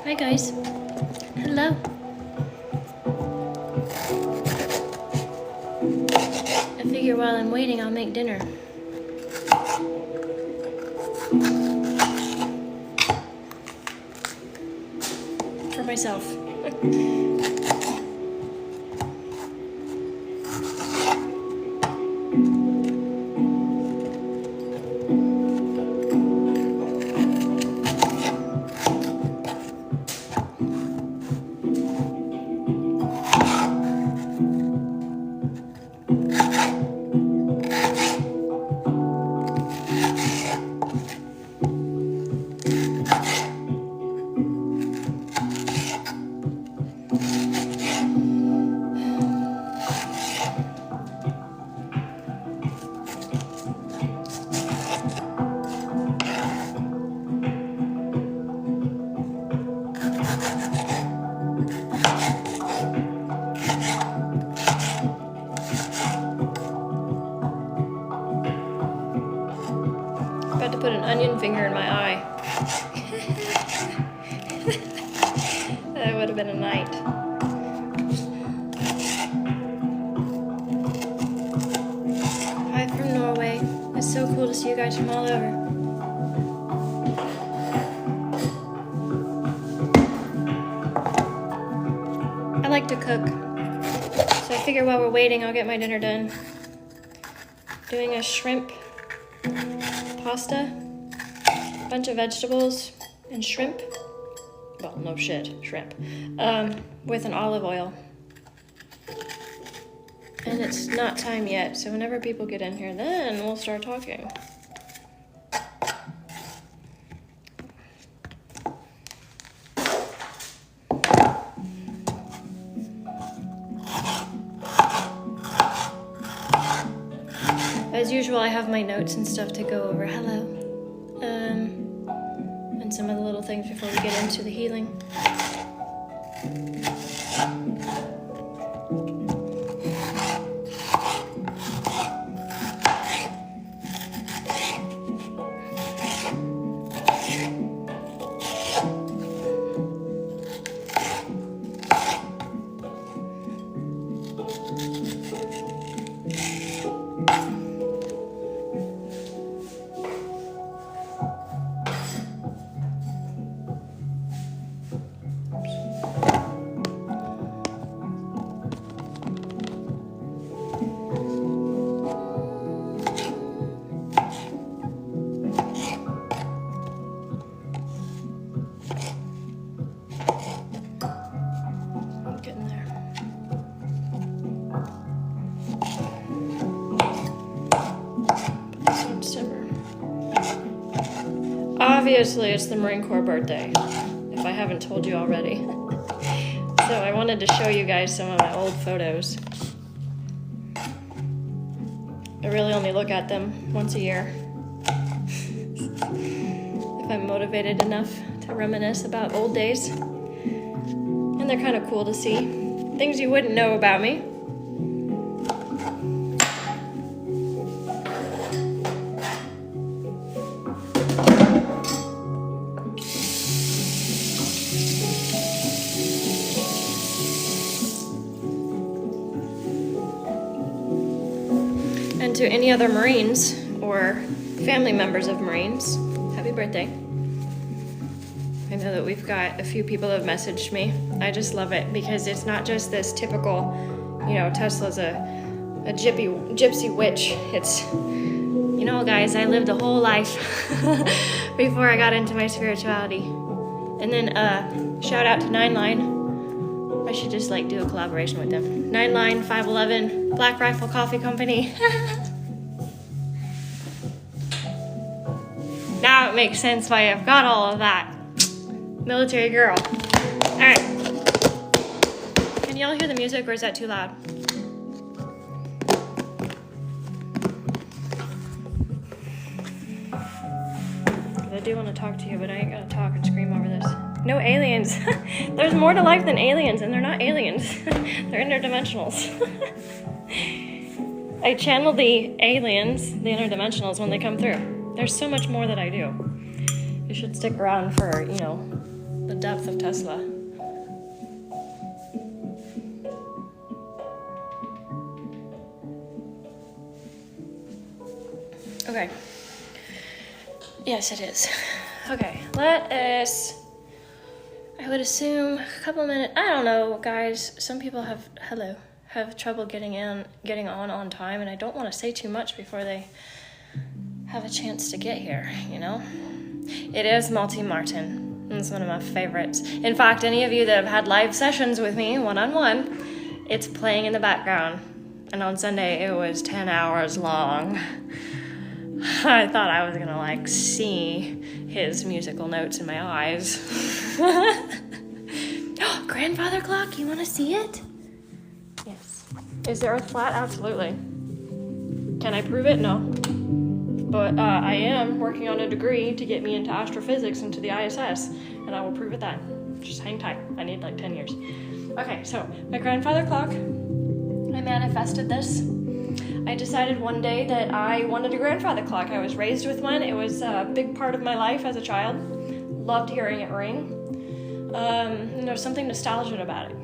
Hi guys. Hello. I figure while I'm waiting I'll make dinner. For myself. About to put an onion finger in my eye. That would have been a night. Hi from Norway. It's so cool to see you guys from all over. I like to cook, so I figure while we're waiting I'll get my dinner done. Doing a shrimp pasta, a bunch of vegetables, and shrimp. Well, no shit, shrimp. With an olive oil. And it's not time yet, so whenever people get in here, then we'll start talking. As usual, I have my notes and stuff to go over. Hello. And some of the little things before we get into the healing. Obviously, it's the Marine Corps birthday, if I haven't told you already. So I wanted to show you guys some of my old photos. I really only look at them once a year. If I'm motivated enough to reminisce about old days. And they're kind of cool to see. Things you wouldn't know about me. And to any other Marines or family members of Marines, happy birthday. I know that we've got a few people that have messaged me. I just love it because it's not just this typical, you know, Tesla's a gypsy witch. It's, you know, guys, I lived a whole life before I got into my spirituality. And then shout out to 9line. I should just like do a collaboration with them. 9line, 511, Black Rifle Coffee Company. Now it makes sense why I've got all of that. Military girl. All right. Can y'all hear the music or is that too loud? I do want to talk to you, but I ain't gonna talk and scream over this. No aliens. There's more to life than aliens, and they're not aliens. They're interdimensionals. I channel the aliens, the interdimensionals, when they come through. There's so much more that I do. You should stick around for, you know, the depth of Tesla. Okay. Yes, it is. Okay, let us, I would assume a couple minutes, I don't know, guys. Some people have trouble getting on time, and I don't want to say too much before they have a chance to get here, you know? It is Multi Martin. It's one of my favorites. In fact, any of you that have had live sessions with me, one-on-one, it's playing in the background. And on Sunday, it was 10 hours long. I thought I was gonna like see his musical notes in my eyes. Grandfather clock, you wanna see it? Yes. Is the earth flat? Absolutely. Can I prove it? No. But I am working on a degree to get me into astrophysics into the ISS, and I will prove it then. Just hang tight. I need like 10 years. Okay, so my grandfather clock, I manifested this. I decided one day that I wanted a grandfather clock. I was raised with one. It was a big part of my life as a child. Loved hearing it ring. There was something nostalgic about it.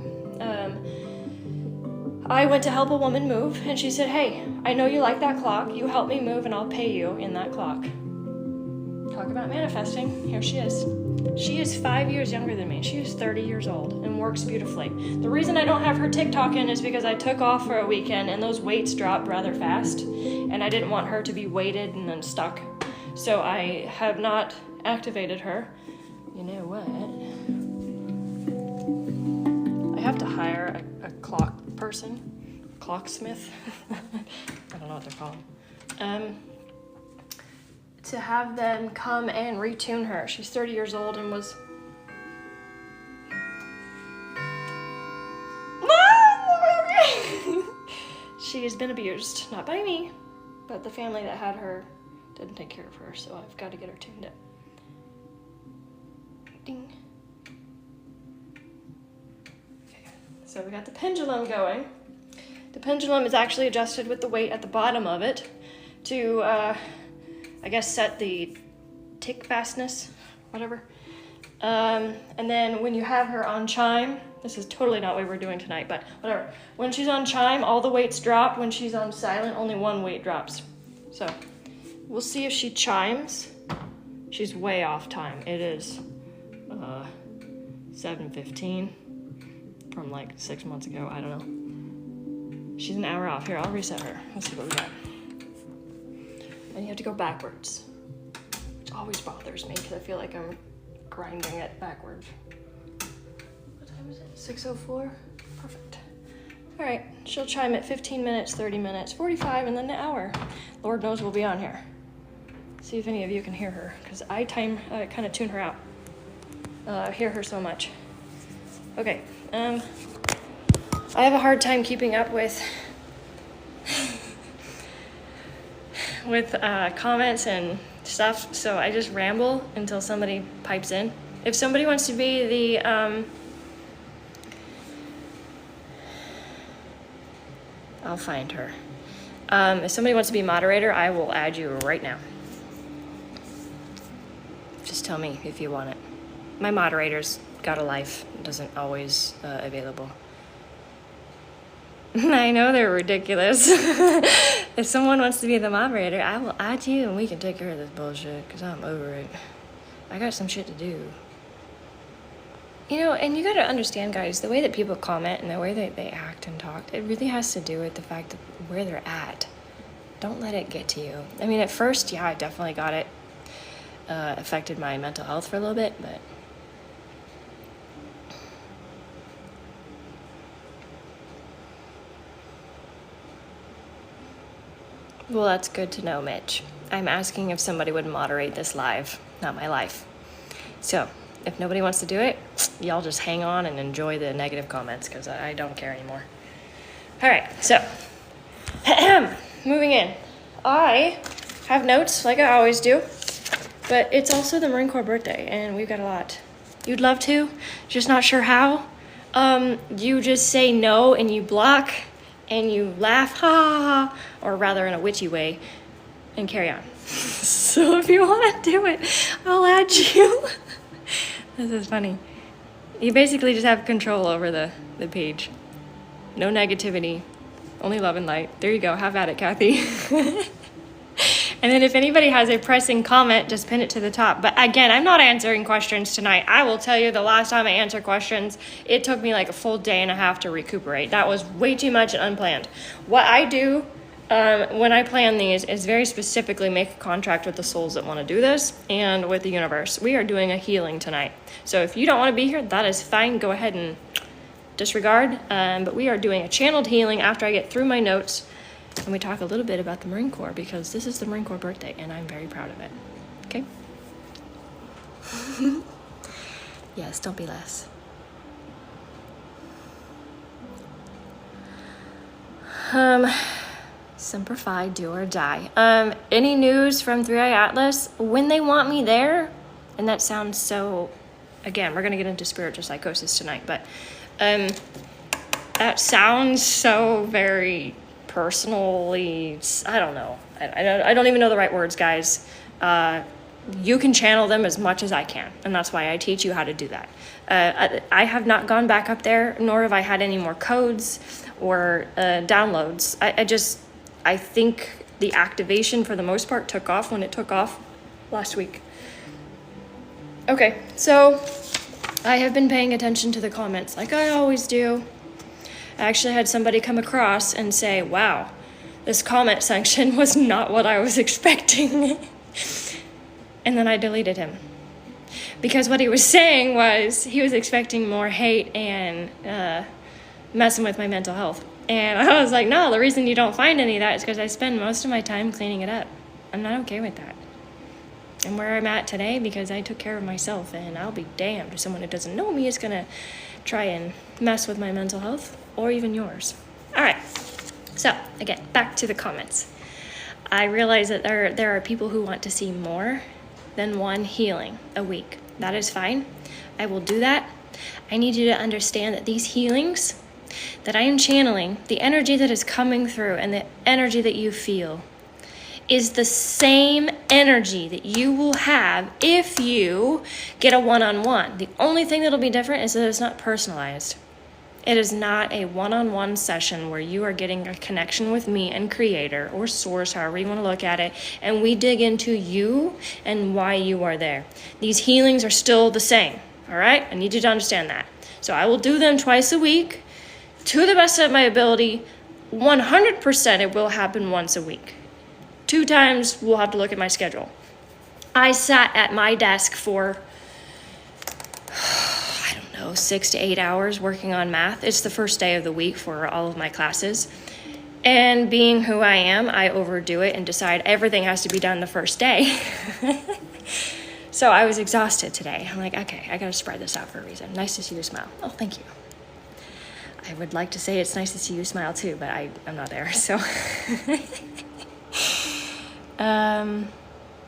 I went to help a woman move, and she said, hey, I know you like that clock. You help me move, and I'll pay you in that clock. Talk about manifesting. Here she is. She is 5 years younger than me. She is 30 years old and works beautifully. The reason I don't have her TikTok in is because I took off for a weekend, and those weights dropped rather fast, and I didn't want her to be weighted and then stuck. So I have not activated her. You know what? I have to hire a clock person, clocksmith. I don't know what they're called. To have them come and retune her. She's 30 years old and was... She has been abused, not by me, but the family that had her didn't take care of her, so I've got to get her tuned up. Ding. So we got the pendulum going. The pendulum is actually adjusted with the weight at the bottom of it to, I guess, set the tick fastness, whatever. And then when you have her on chime, this is totally not what we're doing tonight, but whatever. When she's on chime, all the weights drop. When she's on silent, only one weight drops. So we'll see if she chimes. She's way off time. It is 7:15. From like 6 months ago, I don't know. She's an hour off. Here, I'll reset her. Let's see what we got. And you have to go backwards, which always bothers me because I feel like I'm grinding it backwards. What time is it? 6:04? Perfect. All right, she'll chime at 15 minutes, 30 minutes, 45, and then an hour. Lord knows we'll be on here. See if any of you can hear her, because I kind of tune her out. I hear her so much. Okay, I have a hard time keeping up with comments and stuff, so I just ramble until somebody pipes in. If somebody wants to be the I'll find her. If somebody wants to be moderator, I will add you right now. Just tell me if you want it. My moderator's got a life, doesn't always available. I know they're ridiculous. If someone wants to be the moderator, I will add you and we can take care of this bullshit, because I'm over it. I got some shit to do. And you gotta understand, guys, the way that people comment and the way that they act and talk, it really has to do with the fact that where they're at. Don't let it get to you. I mean, at first, yeah, I definitely got it. Affected my mental health for a little bit, but well, that's good to know, Mitch. I'm asking if somebody would moderate this live, not my life. So, if nobody wants to do it, y'all just hang on and enjoy the negative comments, because I don't care anymore. All right, so, moving in. I have notes, like I always do, but it's also the Marine Corps birthday, and we've got a lot. You'd love to, just not sure how. You just say no, and you block, and you laugh, ha ha ha, or rather in a witchy way, and carry on. So if you want to do it, I'll add you. This is funny. You basically just have control over the page. No negativity, only love and light. There you go, have at it, Kathy. And then if anybody has a pressing comment, just pin it to the top. But again, I'm not answering questions tonight. I will tell you, the last time I answered questions, it took me like a full day and a half to recuperate. That was way too much and unplanned. What I do when I plan these is very specifically make a contract with the souls that want to do this and with the universe. We are doing a healing tonight. So if you don't want to be here, that is fine. Go ahead and disregard. But we are doing a channeled healing after I get through my notes. And we talk a little bit about the Marine Corps, because this is the Marine Corps birthday and I'm very proud of it. Okay? Yes, don't be less. Semper Fi, do or die. Any news from 3i Atlas? When they want me there, and that sounds so, again, we're going to get into spiritual psychosis tonight, but that sounds so very personally, I don't know. I don't even know the right words, guys. You can channel them as much as I can, and that's why I teach you how to do that. I have not gone back up there, nor have I had any more codes or downloads. I think the activation for the most part took off when it took off last week. Okay, so I have been paying attention to the comments like I always do. I actually had somebody come across and say, wow, this comment section was not what I was expecting. And then I deleted him. Because what he was saying was he was expecting more hate and messing with my mental health. And I was like, no, the reason you don't find any of that is because I spend most of my time cleaning it up. I'm not okay with that. And where I'm at today, because I took care of myself, and I'll be damned if someone who doesn't know me is going to try and mess with my mental health, or even yours. All right, so again, back to the comments. I realize that there are people who want to see more than one healing a week. That is fine. I will do that. I need you to understand that these healings that I am channeling, the energy that is coming through and the energy that you feel, is the same energy that you will have if you get a one-on-one. The only thing that'll be different is that it's not personalized. It is not a one-on-one session where you are getting a connection with me and creator or source, however you want to look at it, and we dig into you and why you are there. These healings are still the same, all right? I need you to understand that. So I will do them twice a week to the best of my ability. 100% it will happen once a week. 2 times, we'll have to look at my schedule. I sat at my desk for, 6 to 8 hours working on math. It's the first day of the week for all of my classes. And being who I am, I overdo it and decide everything has to be done the first day. So I was exhausted today. I'm like, okay, I gotta spread this out for a reason. Nice to see you smile. Oh, thank you. I would like to say it's nice to see you smile too, but I'm not there, so.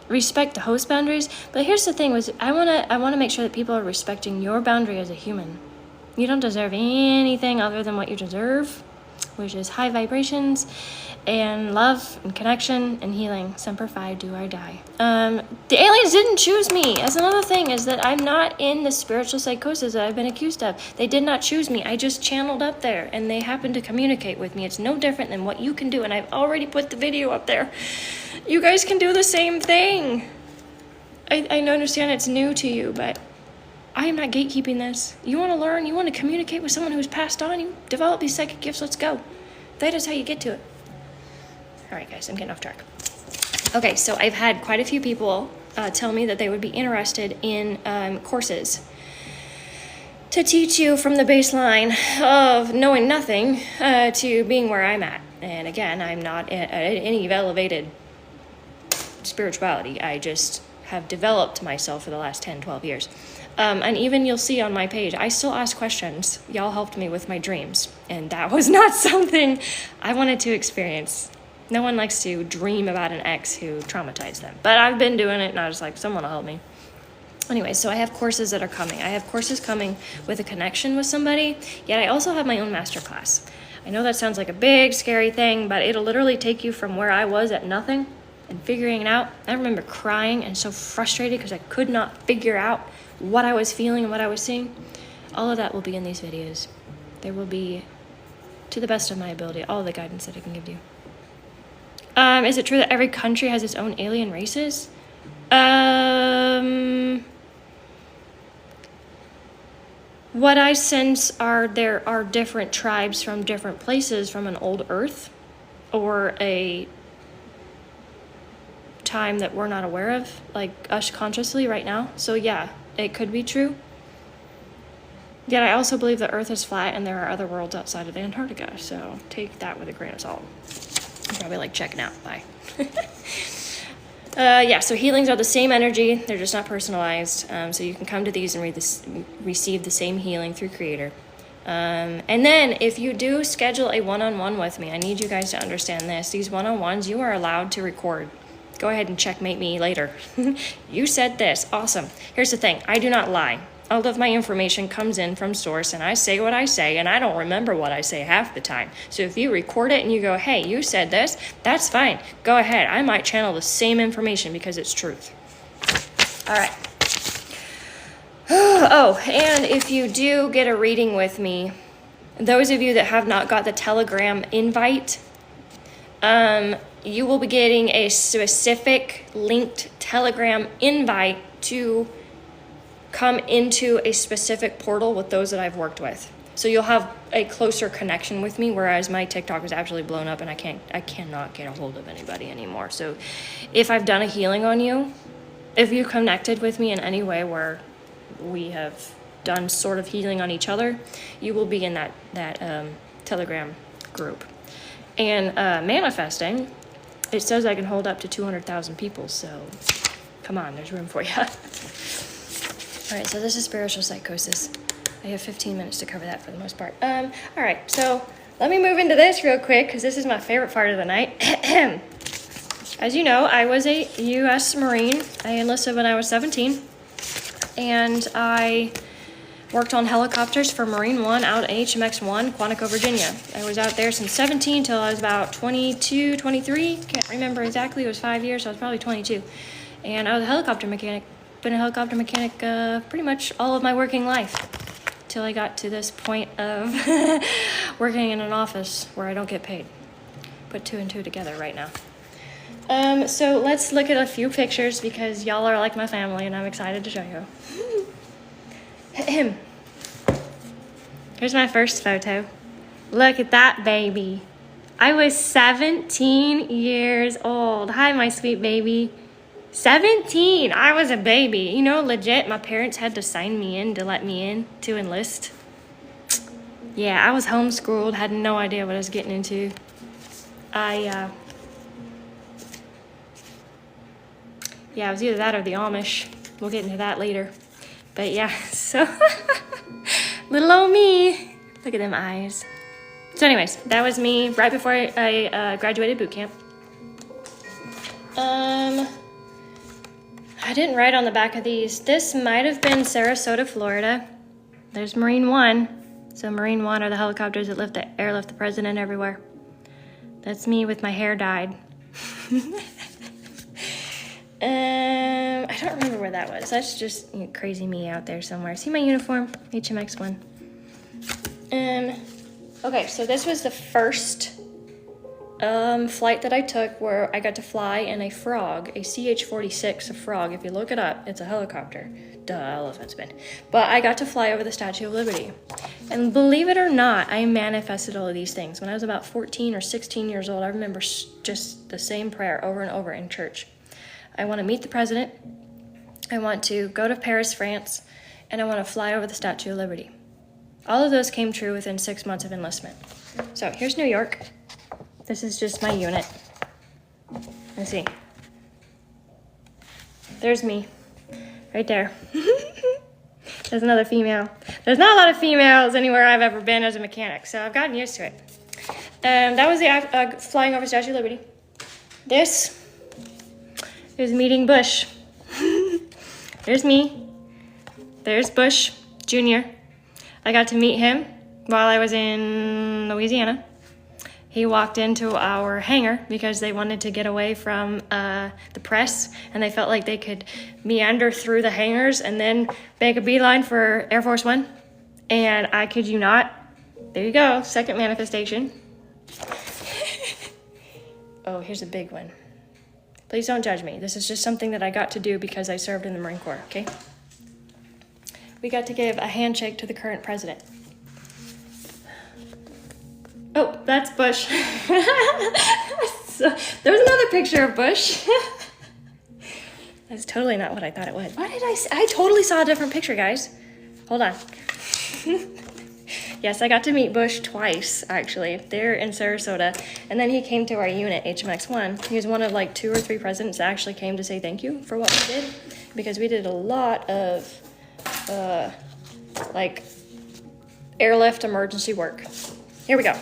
Respect the host boundaries, but here's the thing: was I wanna make sure that people are respecting your boundary as a human. You don't deserve anything other than what you deserve, which is high vibrations and love and connection and healing. Semper Fi, do or die. The aliens didn't choose me. That's another thing, is that I'm not in the spiritual psychosis that I've been accused of. They did not choose me. I just channeled up there and they happened to communicate with me. It's no different than what you can do, and I've already put the video up there. You guys can do the same thing. I understand it's new to you, but I am not gatekeeping this. You want to learn, you want to communicate with someone who's passed on, you develop these psychic gifts, let's go. That is how you get to it. All right, guys, I'm getting off track. Okay, so I've had quite a few people tell me that they would be interested in courses to teach you from the baseline of knowing nothing to being where I'm at. And again, I'm not at any elevated spirituality. I just have developed myself for the last 10, 12 years. And even you'll see on my page, I still ask questions. Y'all helped me with my dreams. And that was not something I wanted to experience. No one likes to dream about an ex who traumatized them. But I've been doing it and I was like, someone will help me. Anyway, so I have courses that are coming. I have courses coming with a connection with somebody, yet I also have my own masterclass. I know that sounds like a big, scary thing, but it'll literally take you from where I was at nothing and figuring it out. I remember crying and so frustrated because I could not figure out what I was feeling and what I was seeing. All of that will be in these videos. There will be, to the best of my ability, all the guidance that I can give you. Is it true that every country has its own alien races? What I sense are there are different tribes from different places from an old Earth or a time that we're not aware of, like us consciously right now. So yeah, it could be true. Yet I also believe the Earth is flat and there are other worlds outside of Antarctica. So take that with a grain of salt. I'm probably like checking out. Bye. Yeah, so healings are the same energy. They're just not personalized. So you can come to these and receive the same healing through Creator. And then if you do schedule a one-on-one with me, I need you guys to understand this. These one-on-ones, you are allowed to record. Go ahead and checkmate me later. You said this. Awesome. Here's the thing. I do not lie. All of my information comes in from source and I say what I say and I don't remember what I say half the time. So if you record it and you go, hey, you said this, that's fine. Go ahead. I might channel the same information because it's truth. All right. Oh, and if you do get a reading with me, those of you that have not got the Telegram invite, you will be getting a specific linked Telegram invite to come into a specific portal with those that I've worked with. So you'll have a closer connection with me, whereas my TikTok is absolutely blown up and I cannot get a hold of anybody anymore. So if I've done a healing on you, if you connected with me in any way where we have done sort of healing on each other, you will be in that Telegram group. And manifesting, it says I can hold up to 200,000 people, so come on, there's room for you. All right, so this is spiritual psychosis. I have 15 minutes to cover that for the most part. All right, so let me move into this real quick because this is my favorite part of the night. As you know, I was a U.S. Marine. I enlisted when I was 17, and I worked on helicopters for Marine One out at HMX-1, Quantico, Virginia. I was out there since 17 till I was about 22, 23. Can't remember exactly. It was 5 years, so I was probably 22. And I was a helicopter mechanic. Been a helicopter mechanic pretty much all of my working life till I got to this point of working in an office where I don't get paid. Put two and two together right now. So let's look at a few pictures because y'all are like my family and I'm excited to show you. Here's my first photo. Look at that baby. I was 17 years old. Hi, my sweet baby. 17. I was a baby. You know, legit, my parents had to sign me in to let me in to enlist. Yeah, I was homeschooled, had no idea what I was getting into. Yeah, it was either that or the Amish. We'll get into that later. But yeah, so little old me. Look at them eyes. So anyways, that was me right before I graduated boot camp. I didn't write on the back of these. This might have been Sarasota, Florida. There's Marine One. So Marine One are the helicopters that airlift the president everywhere. That's me with my hair dyed. I don't remember where that was. That's just crazy me out there somewhere. See my uniform? HMX-1. Okay, so this was the first flight that I took where I got to fly in a frog, a CH-46, a frog. If you look it up, it's a helicopter. Duh, elephant spin. But I got to fly over the Statue of Liberty. And believe it or not, I manifested all of these things. When I was about 14 or 16 years old, I remember just the same prayer over and over in church. I want to meet the president. I want to go to Paris, France. And I want to fly over the Statue of Liberty. All of those came true within 6 months of enlistment. So here's New York. This is just my unit. Let's see. There's me. Right there. There's another female. There's not a lot of females anywhere I've ever been as a mechanic, so I've gotten used to it. That was the flying over Statue of Liberty. This is meeting Bush. There's me. There's Bush Jr. I got to meet him while I was in Louisiana. He walked into our hangar because they wanted to get away from the press, and they felt like they could meander through the hangars and then make a beeline for Air Force One. And I kid you not, there you go, second manifestation. Oh, here's a big one. Please don't judge me. This is just something that I got to do because I served in the Marine Corps, okay? We got to give a handshake to the current president. Oh, that's Bush. So, there was another picture of Bush. That's totally not what I thought it was. Why did I totally saw a different picture, guys. Hold on. Yes, I got to meet Bush twice, actually. There in Sarasota. And then he came to our unit, HMX-1. He was one of like 2 or 3 presidents that actually came to say thank you for what we did. Because we did a lot of, like, airlift emergency work. Here we go.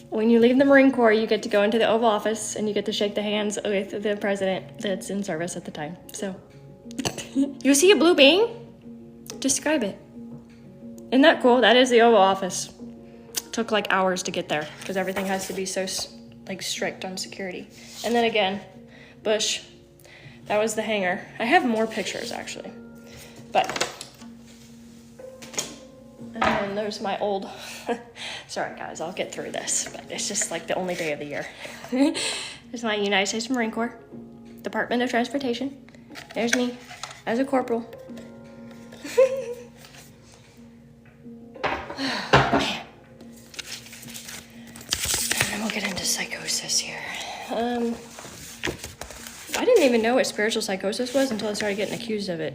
When you leave the Marine Corps, you get to go into the Oval Office and you get to shake the hands with the president that's in service at the time. So, you see a blue bean? Describe it. Isn't that cool? That is the Oval Office. It took like hours to get there because everything has to be so like strict on security. And then again, Bush. That was the hangar. I have more pictures actually, but. And then there's my old, sorry guys, I'll get through this, but it's just like the only day of the year. There's my United States Marine Corps, Department of Transportation. There's me as a corporal. Man. And then we'll get into psychosis here. I didn't even know what spiritual psychosis was until I started getting accused of it,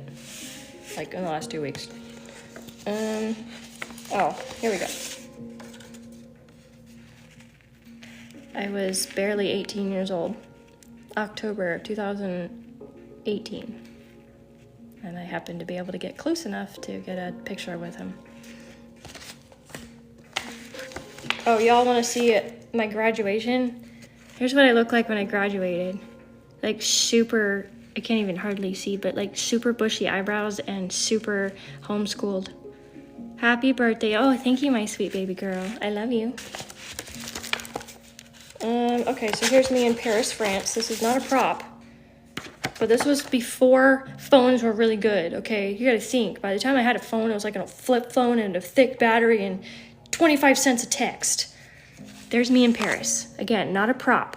like in the last 2 weeks. Oh, here we go. I was barely 18 years old, October 2018. And I happened to be able to get close enough to get a picture with him. Oh, y'all want to see my graduation? Here's what I looked like when I graduated. Like super, I can't even hardly see, but like super bushy eyebrows and super homeschooled. Happy birthday. Oh, thank you, my sweet baby girl. I love you. Okay, so here's me in Paris, France. This is not a prop, but this was before phones were really good, okay? You gotta think, by the time I had a phone, it was like a flip phone and a thick battery and 25 cents a text. There's me in Paris. Again, not a prop.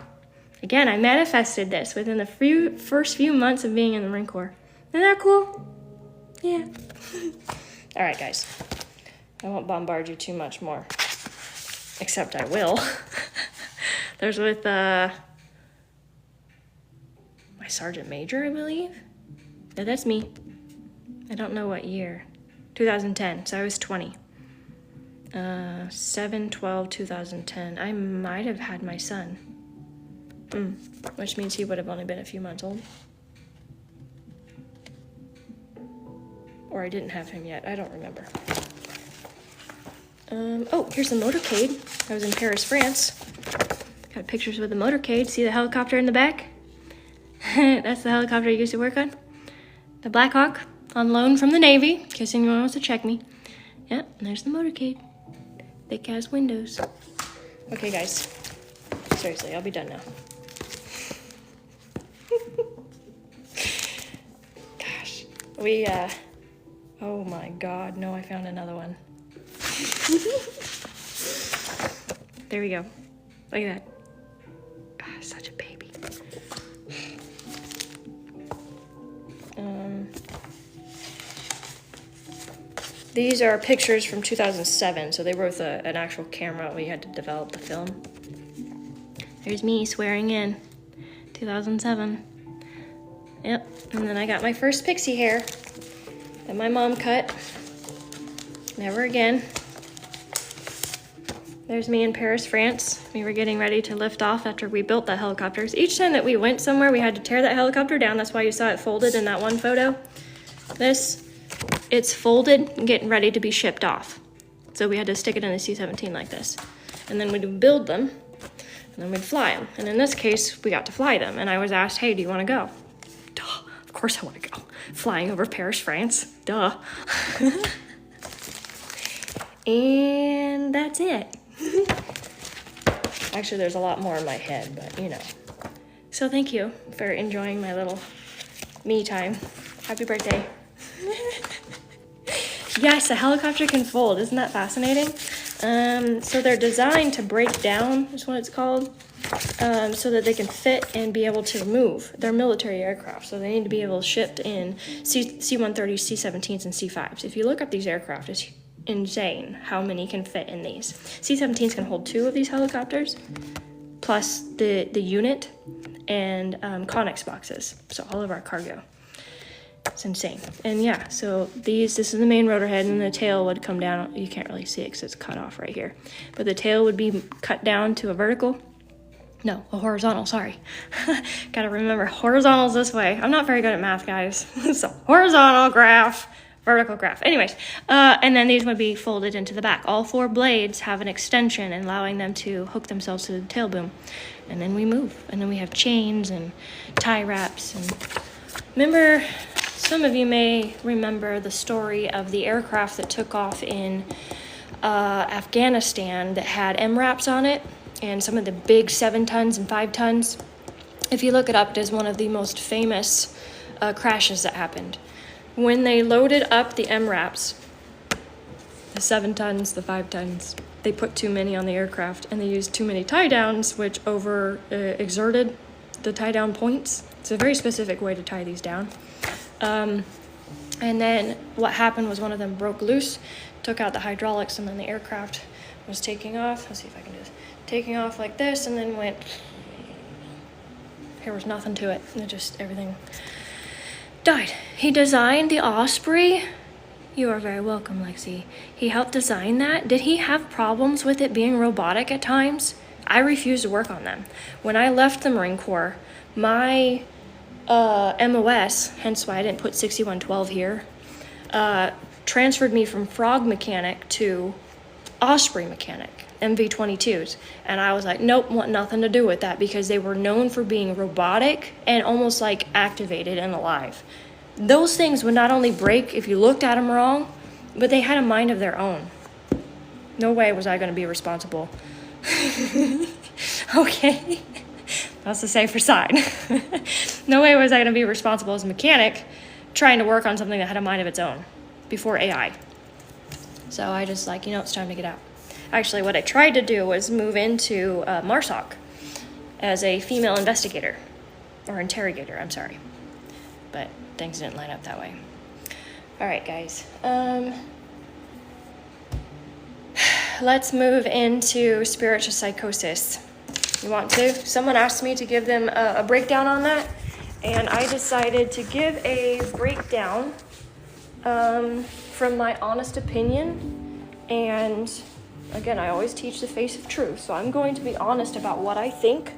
Again, I manifested this within the first few months of being in the Marine Corps. Isn't that cool? Yeah. All right, guys. I won't bombard you too much more. Except I will. There's with my Sergeant Major, I believe. Yeah, that's me. I don't know what year. 2010, so I was 20. 7/12/2010. I might have had my son. Which means he would have only been a few months old. Or I didn't have him yet. I don't remember. Oh, here's the motorcade. I was in Paris, France. Got pictures with the motorcade. See the helicopter in the back? That's the helicopter I used to work on. The Black Hawk on loan from the Navy, in case anyone wants to check me. Yep, and there's the motorcade. Thick ass windows. Okay, guys. Seriously, I'll be done now. Gosh. Oh my God. No, I found another one. There we go. Look at that. Ah, such a baby. These are pictures from 2007, so they were with an actual camera. We had to develop the film. There's me swearing in, 2007. Yep, and then I got my first pixie hair that my mom cut. Never again. There's me in Paris, France. We were getting ready to lift off after we built the helicopters. Each time that we went somewhere, we had to tear that helicopter down. That's why you saw it folded in that one photo. It's folded and getting ready to be shipped off. So we had to stick it in the C-17 like this. And then we'd build them, and then we'd fly them. And in this case, we got to fly them. And I was asked, hey, do you want to go? Duh, of course I want to go. Flying over Paris, France, duh. And that's it. Actually, there's a lot more in my head, but you know. So thank you for enjoying my little me time. Happy birthday. Yes, a helicopter can fold. Isn't that fascinating? So they're designed to break down, is what it's called, so that they can fit and be able to move. They're military aircraft, so they need to be able to ship in C-130s, C-17s, and C-5s. If you look up these aircraft, it's insane how many can fit in these. C-17s can hold 2 of these helicopters, plus the unit and Connex boxes, so all of our cargo. It's insane. And yeah, so this is the main rotor head, and the tail would come down. You can't really see it because it's cut off right here. But the tail would be cut down to a vertical. No, a horizontal, sorry. Gotta remember, horizontal's this way. I'm not very good at math, guys. So horizontal graph, vertical graph. Anyways, and then these would be folded into the back. All 4 blades have an extension allowing them to hook themselves to the tail boom. And then we move. And then we have chains and tie wraps. And remember, some of you may remember the story of the aircraft that took off in Afghanistan that had MRAPs on it, and some of the big 7 tons and 5 tons. If you look it up, it is one of the most famous crashes that happened. When they loaded up the MRAPs, the 7 tons, the 5 tons, they put too many on the aircraft, and they used too many tie downs, which exerted the tie down points. It's a very specific way to tie these down. And then what happened was one of them broke loose, took out the hydraulics, and then the aircraft was taking off. Let's see if I can do this. Taking off like this, and then went. There was nothing to it. And it just, everything died. He designed the Osprey. You are very welcome, Lexi. He helped design that. Did he have problems with it being robotic at times? I refused to work on them. When I left the Marine Corps, my MOS, hence why I didn't put 6112 here, transferred me from Frog mechanic to Osprey mechanic, MV-22s. And I was like, nope, want nothing to do with that, because they were known for being robotic and almost like activated and alive. Those things would not only break if you looked at them wrong, but they had a mind of their own. No way was I going to be responsible. Okay. That's the safer side. No way was I going to be responsible as a mechanic trying to work on something that had a mind of its own before AI. So I just like, it's time to get out. Actually, what I tried to do was move into MARSOC as a female investigator, or interrogator, I'm sorry. But things didn't line up that way. All right, guys. Let's move into spiritual psychosis. You want to? Someone asked me to give them a breakdown on that, and I decided to give a breakdown from my honest opinion. And again, I always teach the face of truth, so I'm going to be honest about what I think,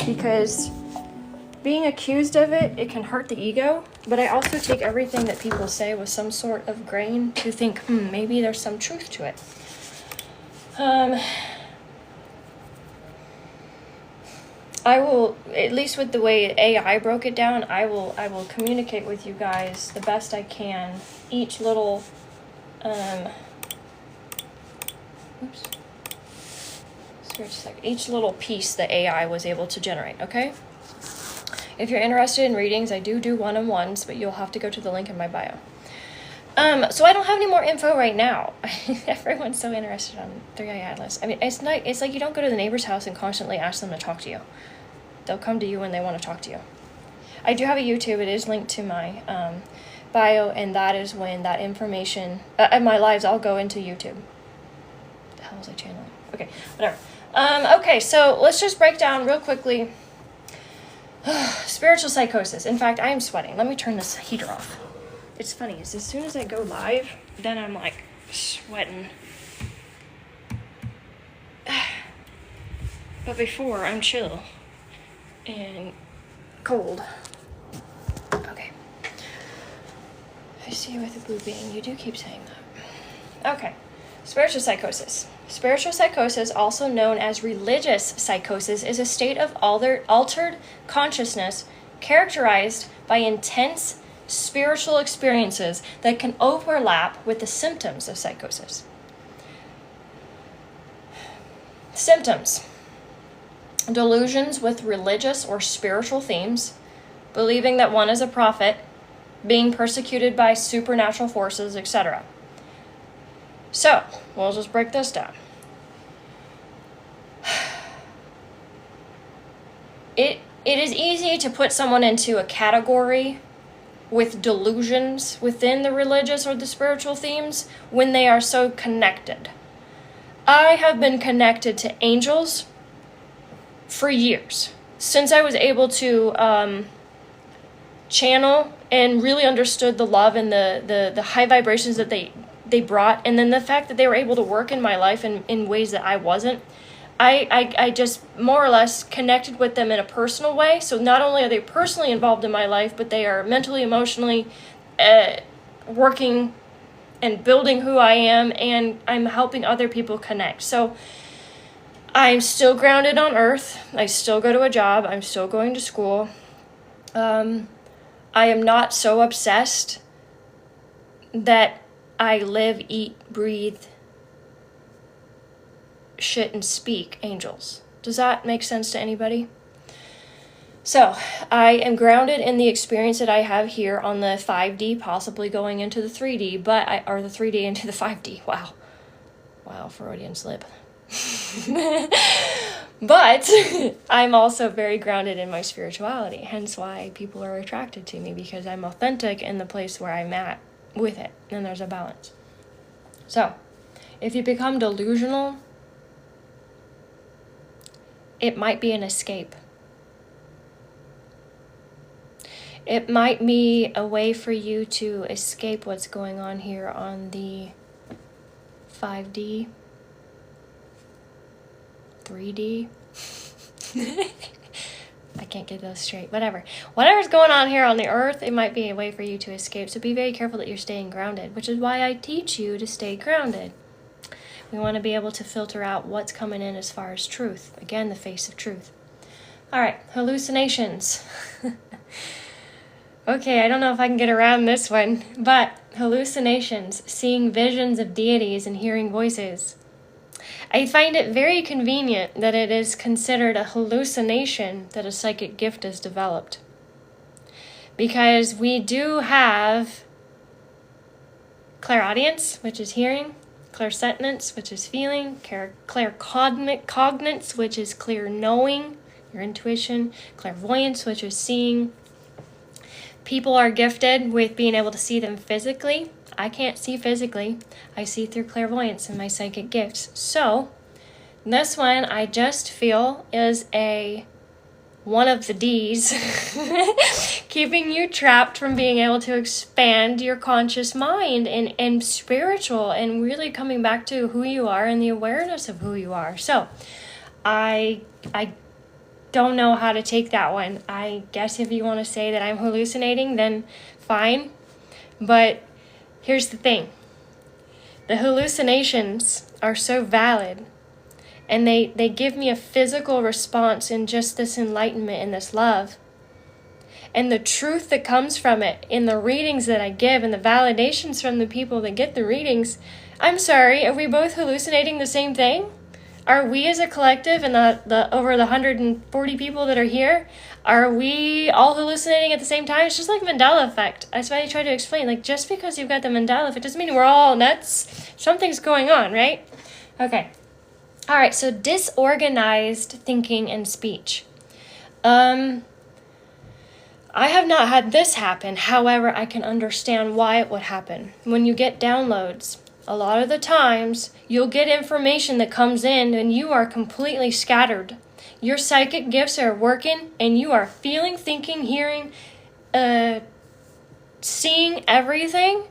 because being accused of it can hurt the ego, but I also take everything that people say with some sort of grain to think, maybe there's some truth to it. I will, at least with the way AI broke it down, I will communicate with you guys the best I can. Each little, each little piece that AI was able to generate, okay? If you're interested in readings, I do one-on-ones, but you'll have to go to the link in my bio. So I don't have any more info right now. Everyone's so interested on 3i Atlas. I mean, it's like you don't go to the neighbor's house and constantly ask them to talk to you. They'll come to you when they want to talk to you. I do have a YouTube. It is linked to my bio, and that is when that information, and my lives all go into YouTube. What the hell was I channeling? Okay, whatever. Okay, so let's just break down real quickly. Spiritual psychosis. In fact, I am sweating. Let me turn this heater off. It's funny, is as soon as I go live, then I'm like sweating. But before, I'm chill and cold. Okay. I see you with a blue bean. You do keep saying that. Okay. Spiritual psychosis. Spiritual psychosis, also known as religious psychosis, is a state of altered consciousness characterized by intense spiritual experiences that can overlap with the symptoms of psychosis. Symptoms: delusions with religious or spiritual themes, believing that one is a prophet, being persecuted by supernatural forces, etc. So, we'll just break this down. It is easy to put someone into a category with delusions within the religious or the spiritual themes when they are so connected. I have been connected to angels for years, since I was able to channel and really understood the love and the high vibrations that they brought, and then the fact that they were able to work in my life in ways that I wasn't. I just more or less connected with them in a personal way. So not only are they personally involved in my life, but they are mentally, emotionally working and building who I am, and I'm helping other people connect. So I'm still grounded on earth. I still go to a job. I'm still going to school. I am not so obsessed that I live, eat, breathe, shit, and speak angels. Does that make sense to anybody? So I am grounded in the experience that I have here on the 5D, possibly going into the 3D, or the 3D into the 5D. Wow, Freudian slip. But I'm also very grounded in my spirituality, hence why people are attracted to me, because I'm authentic in the place where I'm at with it, and there's a balance. So if you become delusional, it might be an escape. It might be a way for you to escape what's going on here on the 5D, 3D. I can't get those straight. Whatever's going on here on the earth, it might be a way for you to escape. So be very careful that you're staying grounded, which is why I teach you to stay grounded. We want to be able to filter out what's coming in as far as truth. Again, the face of truth. All right, hallucinations. Okay, I don't know if I can get around this one, but hallucinations, seeing visions of deities and hearing voices. I find it very convenient that it is considered a hallucination that a psychic gift is developed. Because we do have clairaudience, which is hearing, clairsentience, which is feeling, claircognizance, which is clear knowing, your intuition, clairvoyance, which is seeing. People are gifted with being able to see them physically. I can't see physically. I see through clairvoyance and my psychic gifts. So this one I just feel is one of the D's keeping you trapped from being able to expand your conscious mind and spiritual, and really coming back to who you are and the awareness of who you are. So I don't know how to take that one. I guess if you want to say that I'm hallucinating, then fine. But here's the thing. The hallucinations are so valid, and they give me a physical response in just this enlightenment and this love. And the truth that comes from it in the readings that I give and the validations from the people that get the readings. I'm sorry, are we both hallucinating the same thing? Are we as a collective and the over the 140 people that are here, are we all hallucinating at the same time? It's just like Mandela effect. That's why I try to explain. Like, just because you've got the Mandela effect doesn't mean we're all nuts. Something's going on, right? Okay. All right, so disorganized thinking and speech. I have not had this happen. However, I can understand why it would happen. When you get downloads, a lot of the times you'll get information that comes in and you are completely scattered. Your psychic gifts are working and you are feeling, thinking, hearing, seeing everything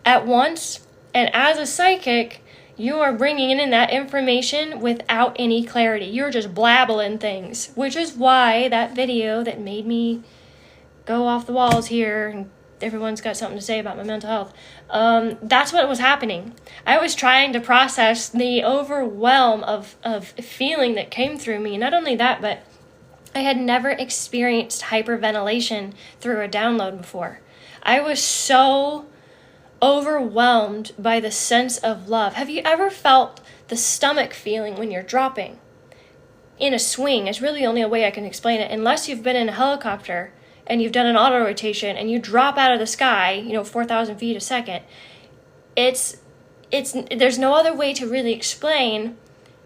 at once. And as a psychic, you are bringing in that information without any clarity. You're just blabbling things, which is why that video that made me go off the walls here and everyone's got something to say about my mental health. That's what was happening. I was trying to process the overwhelm of feeling that came through me. Not only that, but I had never experienced hyperventilation through a download before. I was so overwhelmed by the sense of love. Have you ever felt the stomach feeling when you're dropping in a swing? It's really the only way I can explain it. Unless you've been in a helicopter and you've done an auto rotation and you drop out of the sky, 4,000 feet a second, there's no other way to really explain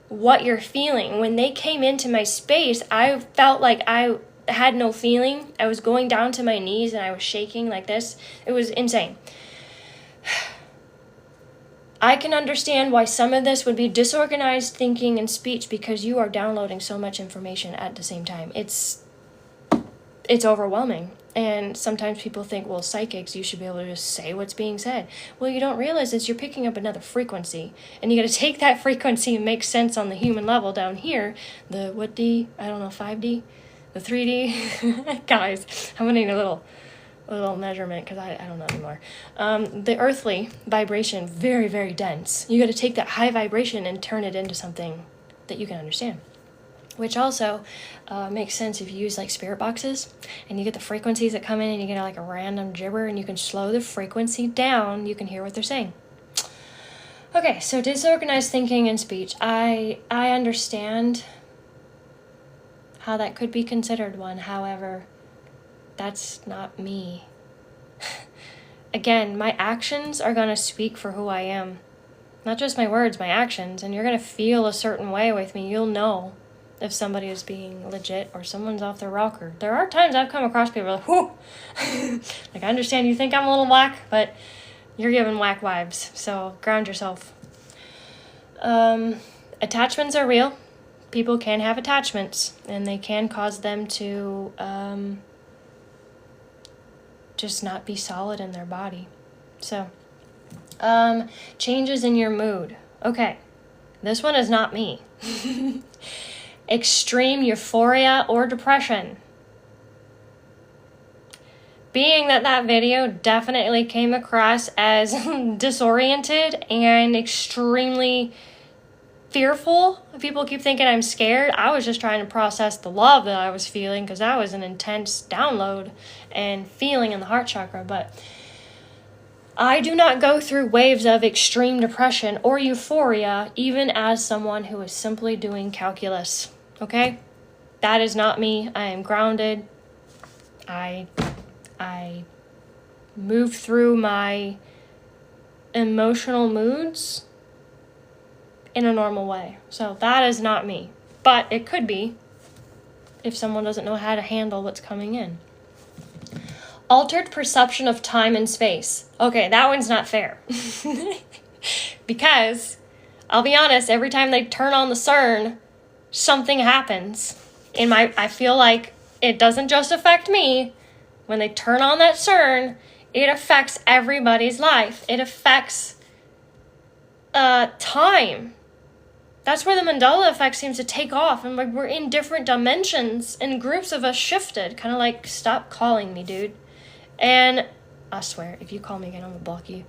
what you're feeling. When they came into my space, I felt like I had no feeling. I was going down to my knees and I was shaking like this. It was insane. I can understand why some of this would be disorganized thinking and speech because you are downloading so much information at the same time. It's overwhelming. And sometimes people think, well, psychics, you should be able to just say what's being said. Well, you don't realize is you're picking up another frequency. And you got to take that frequency and make sense on the human level down here. The what D? I don't know, 5D? The 3D? Guys, I'm going to need a little measurement because I don't know anymore. The earthly vibration, very, very dense. You got to take that high vibration and turn it into something that you can understand. Which also makes sense if you use like spirit boxes and you get the frequencies that come in and you get like a random gibber and you can slow the frequency down, you can hear what they're saying. Okay, so disorganized thinking and speech. I understand how that could be considered one. However, that's not me. Again, my actions are going to speak for who I am. Not just my words, my actions. And you're going to feel a certain way with me. You'll know if somebody is being legit or someone's off their rocker. There are times I've come across people like, whoo! Like, I understand you think I'm a little whack, but you're giving whack vibes. So ground yourself. Attachments are real. People can have attachments, and they can cause them to just not be solid in their body. So, changes in your mood. Okay, this one is not me. Extreme euphoria or depression. Being that video definitely came across as disoriented and extremely fearful. People keep thinking I'm scared. I was just trying to process the love that I was feeling because that was an intense download and feeling in the heart chakra. But I do not go through waves of extreme depression or euphoria even as someone who is simply doing calculus. Okay? That is not me. I am grounded. I move through my emotional moods in a normal way. So that is not me. But it could be if someone doesn't know how to handle what's coming in. Altered perception of time and space. Okay, that one's not fair. Because, I'll be honest, every time they turn on the CERN, something happens. I feel like it doesn't just affect me. When they turn on that CERN, it affects everybody's life. It affects time. That's where the Mandela effect seems to take off. And like we're in different dimensions and groups of us shifted. Kind of like, stop calling me, dude. And I swear, if you call me again, I'm going to block you.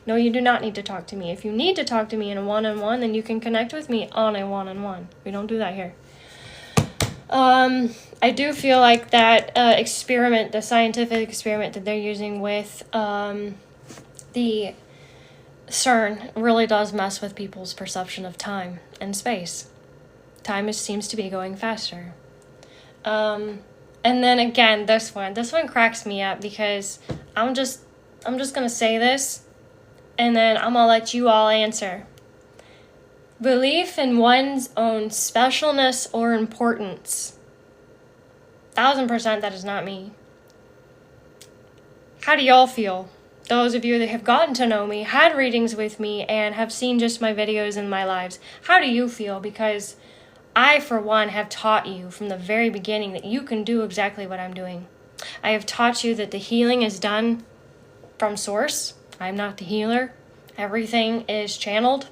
No, you do not need to talk to me. If you need to talk to me in a one-on-one, then you can connect with me on a one-on-one. We don't do that here. I do feel like that experiment, the scientific experiment that they're using with the CERN really does mess with people's perception of time and space. Time seems to be going faster. And then again, this one cracks me up because I'm just gonna say this, and then I'm gonna let you all answer. Belief in one's own specialness or importance. 1000% that is not me. How do y'all feel? Those of you that have gotten to know me, had readings with me, and have seen just my videos and my lives, how do you feel? Because I, for one, have taught you from the very beginning that you can do exactly what I'm doing. I have taught you that the healing is done from source. I'm not the healer. Everything is channeled.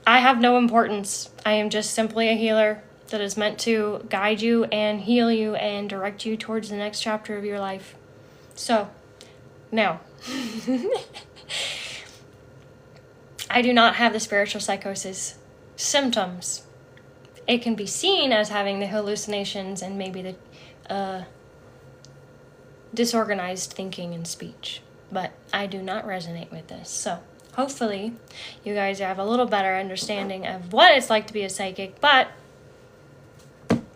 I have no importance. I am just simply a healer that is meant to guide you and heal you and direct you towards the next chapter of your life. So, now, I do not have the spiritual psychosis symptoms. It can be seen as having the hallucinations and maybe the disorganized thinking and speech, but I do not resonate with this. So hopefully you guys have a little better understanding of what it's like to be a psychic, but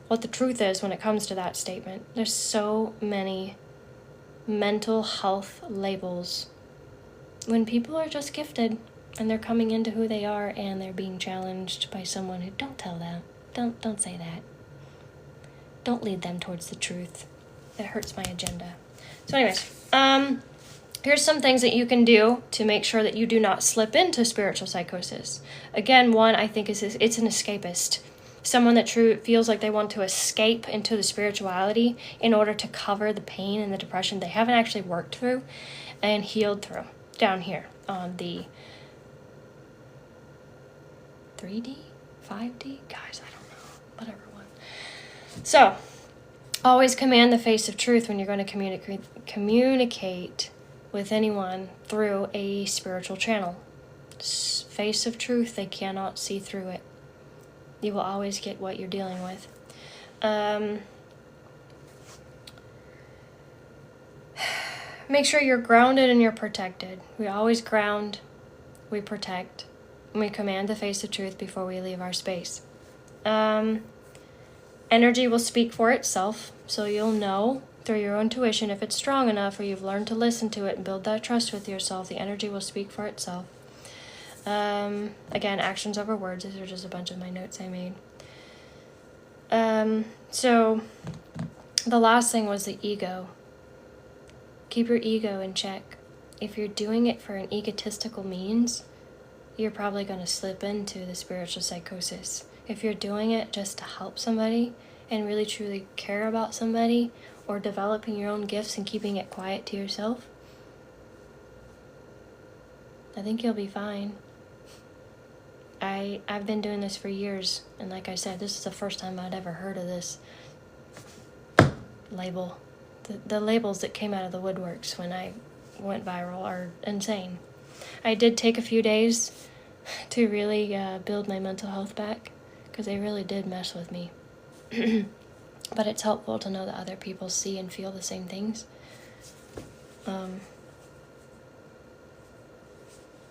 what the truth is when it comes to that statement. There's so many mental health labels when people are just gifted and they're coming into who they are and they're being challenged by someone who, don't tell that. Don't say that. Don't lead them towards the truth. That hurts my agenda. So anyways, here's some things that you can do to make sure that you do not slip into spiritual psychosis. Again, one, I think it's an escapist. Someone that feels like they want to escape into the spirituality in order to cover the pain and the depression they haven't actually worked through and healed through. Down here on the 3D? 5D? Guys, I don't know. Whatever one. So, always command the face of truth when you're going to communicate with anyone through a spiritual channel. Face of truth, they cannot see through it. You will always get what you're dealing with. Make sure you're grounded and you're protected. We always ground, we protect, and we command the face of truth before we leave our space. Energy will speak for itself, so you'll know through your intuition if it's strong enough or you've learned to listen to it and build that trust with yourself. The energy will speak for itself. Again, actions over words. These are just a bunch of my notes I made. So the last thing was the ego. Keep your ego in check. If you're doing it for an egotistical means, you're probably going to slip into the spiritual psychosis. If you're doing it just to help somebody and really truly care about somebody, or developing your own gifts and keeping it quiet to yourself, I think you'll be fine. I've been doing this for years, and like I said, this is the first time I'd ever heard of this label. The labels that came out of the woodworks when I went viral are insane. I did take a few days to really build my mental health back, because they really did mess with me. But it's helpful to know that other people see and feel the same things. And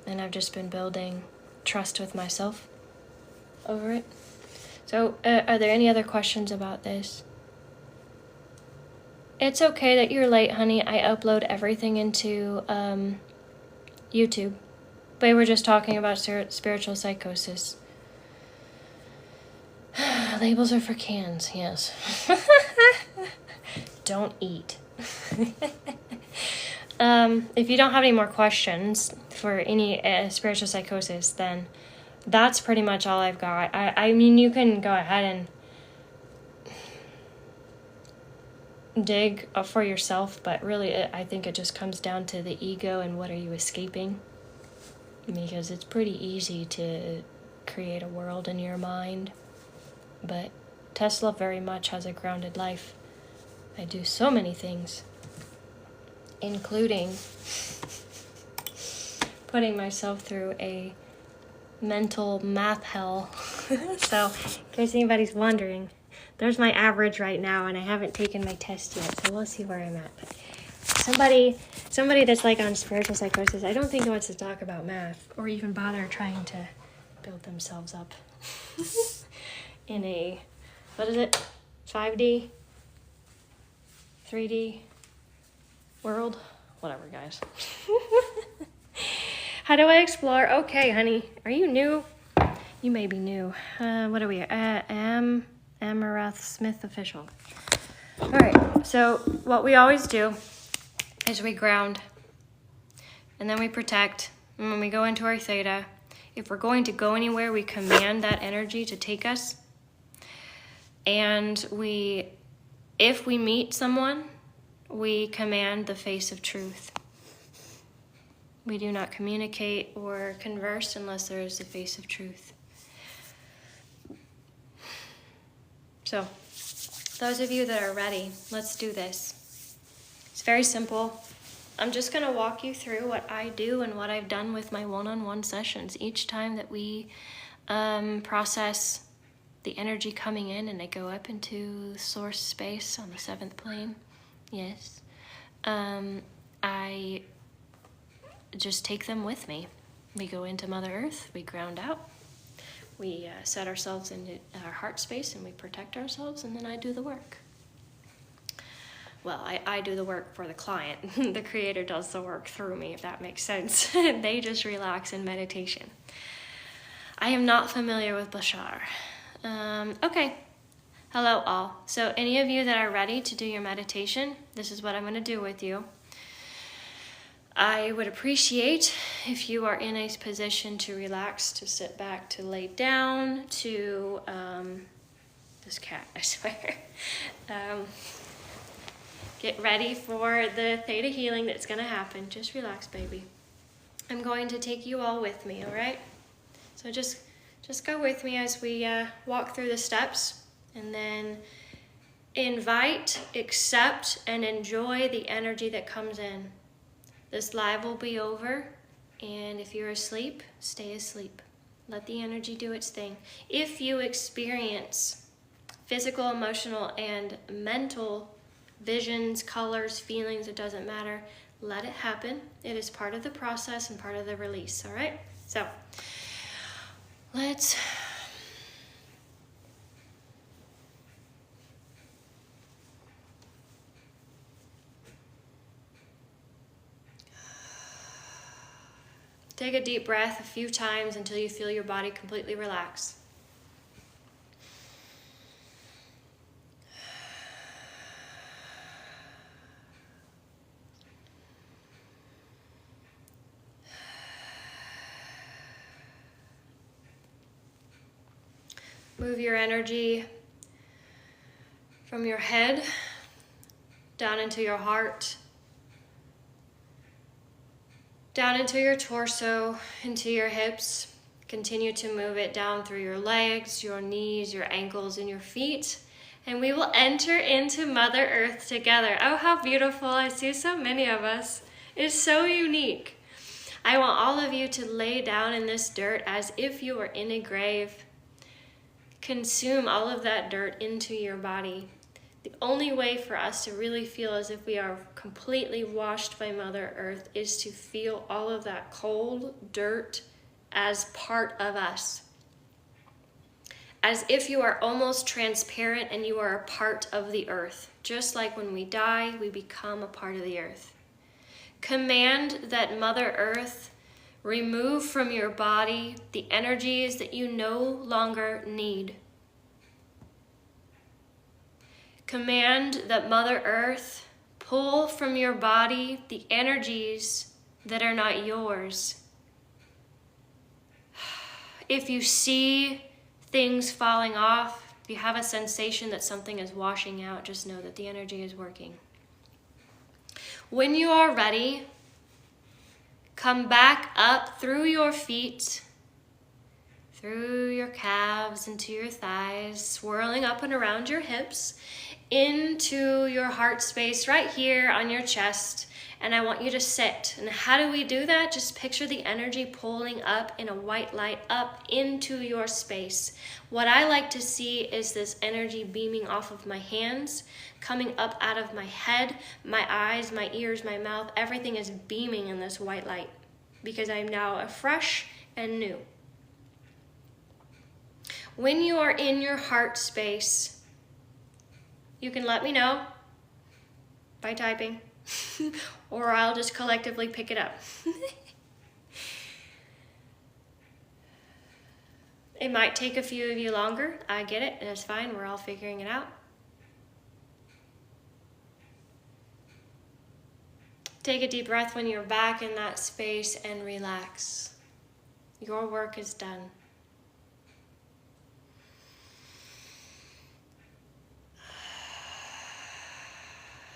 I've just been building trust with myself over it. So, are there any other questions about this? It's okay that you're late, honey. I upload everything into YouTube. But we're just talking about spiritual psychosis. Labels are for cans, yes. Don't eat. If you don't have any more questions for any spiritual psychosis, then that's pretty much all I've got. I mean, you can go ahead and dig for yourself, but really I think it just comes down to the ego and what are you escaping. Because it's pretty easy to create a world in your mind. But Tesla very much has a grounded life. I do so many things, including putting myself through a mental math hell. So, in case anybody's wondering, there's my average right now, and I haven't taken my test yet, so we'll see where I'm at. But Somebody that's like on spiritual psychosis, I don't think wants to talk about math or even bother trying to build themselves up in a, what is it, 5D, 3D world? Whatever, guys. How do I explore? Okay, honey. Are you new? You may be new. What are we? Amarath Smith official. All right. So what we always do is we ground, and then we protect. And when we go into our theta, if we're going to go anywhere, we command that energy to take us. And if we meet someone, we command the face of truth. We do not communicate or converse unless there is the face of truth. So, those of you that are ready, let's do this. It's very simple. I'm just going to walk you through what I do and what I've done with my one-on-one sessions. Each time that we process the energy coming in and they go up into source space on the 7th plane, yes, I just take them with me. We go into Mother Earth, we ground out, we set ourselves into our heart space and we protect ourselves, and then I do the work. Well, I do the work for the client. The creator does the work through me, if that makes sense. They just relax in meditation. I am not familiar with Bashar. Okay. Hello all. So any of you that are ready to do your meditation, this is what I'm going to do with you. I would appreciate if you are in a position to relax, to sit back, to lay down, to, this cat, I swear, get ready for the theta healing that's going to happen. Just relax, baby. I'm going to take you all with me, all right? So just go with me as we walk through the steps, and then invite, accept, and enjoy the energy that comes in. This live will be over, and if you're asleep, stay asleep. Let the energy do its thing. If you experience physical, emotional, and mental visions, colors, feelings, it doesn't matter, let it happen. It is part of the process and part of the release, all right? So, let's take a deep breath a few times until you feel your body completely relax. Move your energy from your head down into your heart, down into your torso, into your hips. Continue to move it down through your legs, your knees, your ankles, and your feet. And we will enter into Mother Earth together. Oh, how beautiful. I see so many of us. It's so unique. I want all of you to lay down in this dirt as if you were in a grave. Consume all of that dirt into your body. The only way for us to really feel as if we are completely washed by Mother Earth is to feel all of that cold dirt as part of us. As if you are almost transparent and you are a part of the earth. Just like when we die, we become a part of the earth. Command that Mother Earth remove from your body the energies that you no longer need. Command that Mother Earth pull from your body the energies that are not yours. If you see things falling off, if you have a sensation that something is washing out, just know that the energy is working. When you are ready, come back up through your feet, through your calves, into your thighs, swirling up and around your hips, into your heart space right here on your chest. And I want you to sit. And how do we do that? Just picture the energy pulling up in a white light up into your space. What I like to see is this energy beaming off of my hands, coming up out of my head, my eyes, my ears, my mouth. Everything is beaming in this white light because I'm now fresh and new. When you are in your heart space, you can let me know by typing, or I'll just collectively pick it up. It might take a few of you longer. I get it. That's fine. We're all figuring it out. Take a deep breath when you're back in that space and relax. Your work is done.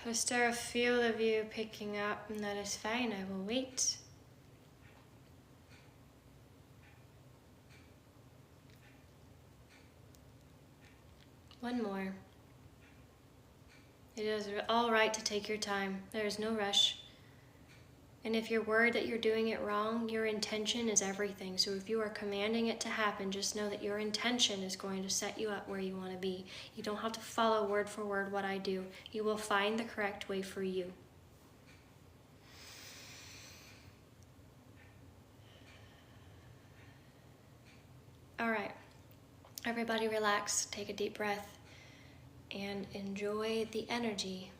Is there a feel of you picking up? And that is fine. I will wait. One more. It is all right to take your time. There is no rush. And if you're worried that you're doing it wrong, your intention is everything. So if you are commanding it to happen, just know that your intention is going to set you up where you want to be. You don't have to follow word for word what I do. You will find the correct way for you. All right. Everybody relax, take a deep breath, and enjoy the energy.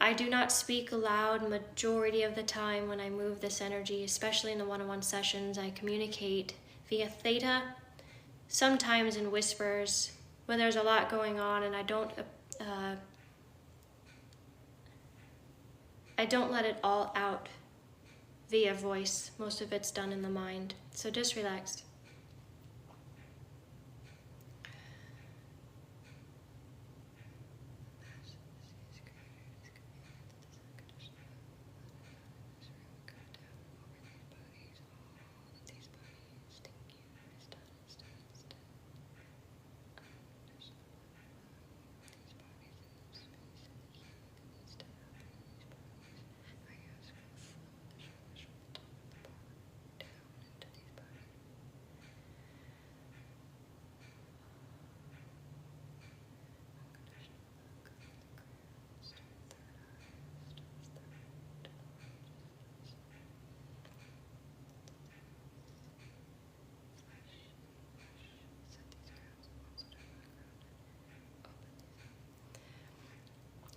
I do not speak aloud majority of the time when I move this energy, especially in the one-on-one sessions. I communicate via theta, sometimes in whispers, when there's a lot going on, and I don't let it all out via voice. Most of it's done in the mind. So just relax.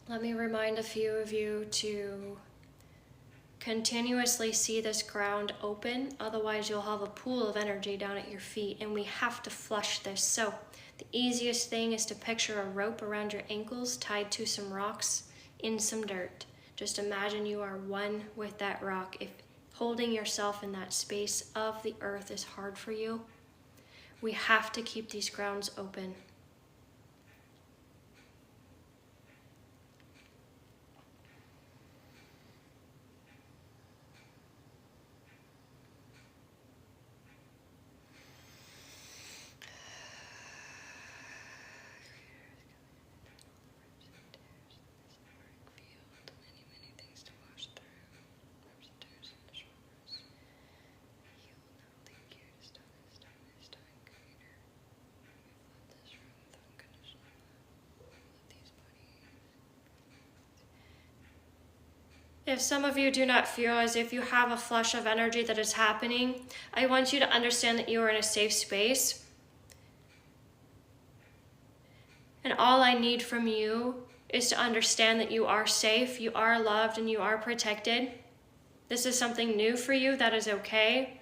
Let me remind a few of you to continuously see this ground open, otherwise you'll have a pool of energy down at your feet, and we have to flush this. So the easiest thing is to picture a rope around your ankles tied to some rocks in some dirt. Just imagine you are one with that rock. If holding yourself in that space of the earth is hard for you, we have to keep these grounds open. If some of you do not feel as if you have a flush of energy that is happening, I want you to understand that you are in a safe space. And all I need from you is to understand that you are safe, you are loved, and you are protected. This is something new for you, that is okay.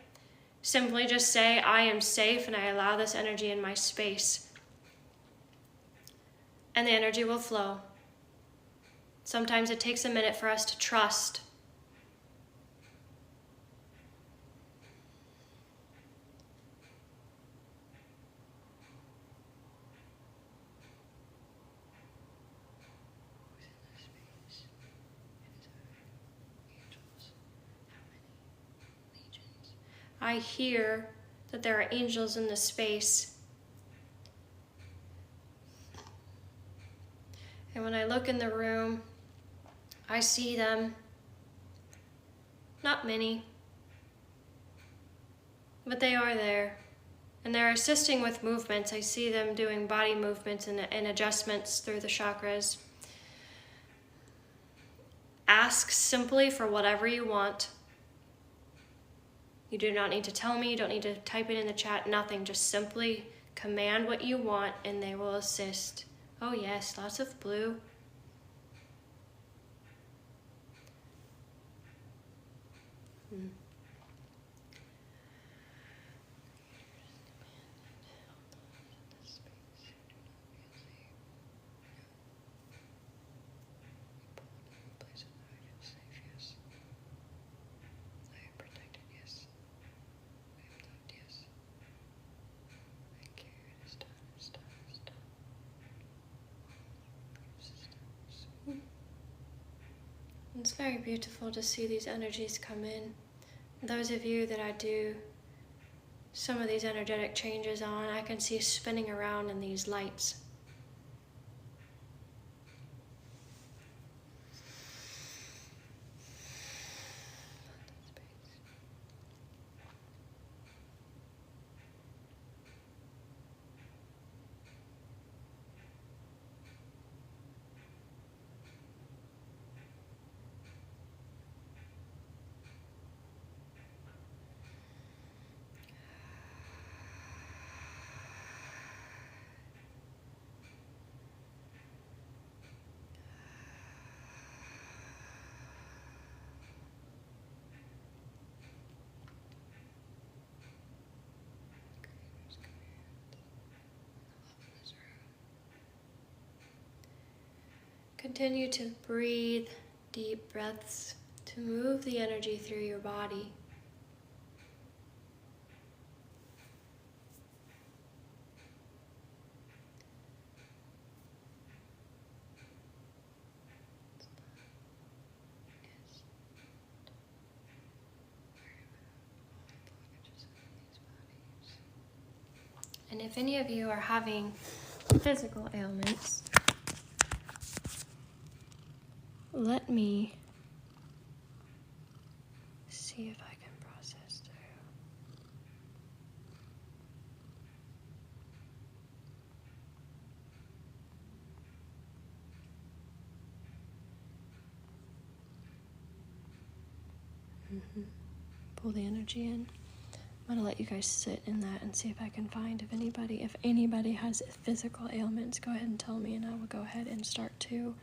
Simply just say, I am safe and I allow this energy in my space. And the energy will flow. Sometimes it takes a minute for us to trust. I hear that there are angels in this space. And when I look in the room, I see them not many, but they are there. And they're assisting with movements. I see them doing body movements and adjustments through the chakras. Ask simply for whatever you want. You do not need to tell me, you don't need to type it in the chat, nothing. Just simply command what you want and they will assist. Oh yes, lots of blue. It's very beautiful to see these energies come in. Those of you that I do some of these energetic changes on, I can see spinning around in these lights. Continue to breathe deep breaths to move the energy through your body. And if any of you are having physical ailments, let me see if I can process through. Pull the energy in. I'm gonna let you guys sit in that and see if I can find if anybody has physical ailments, go ahead and tell me and I will go ahead and start to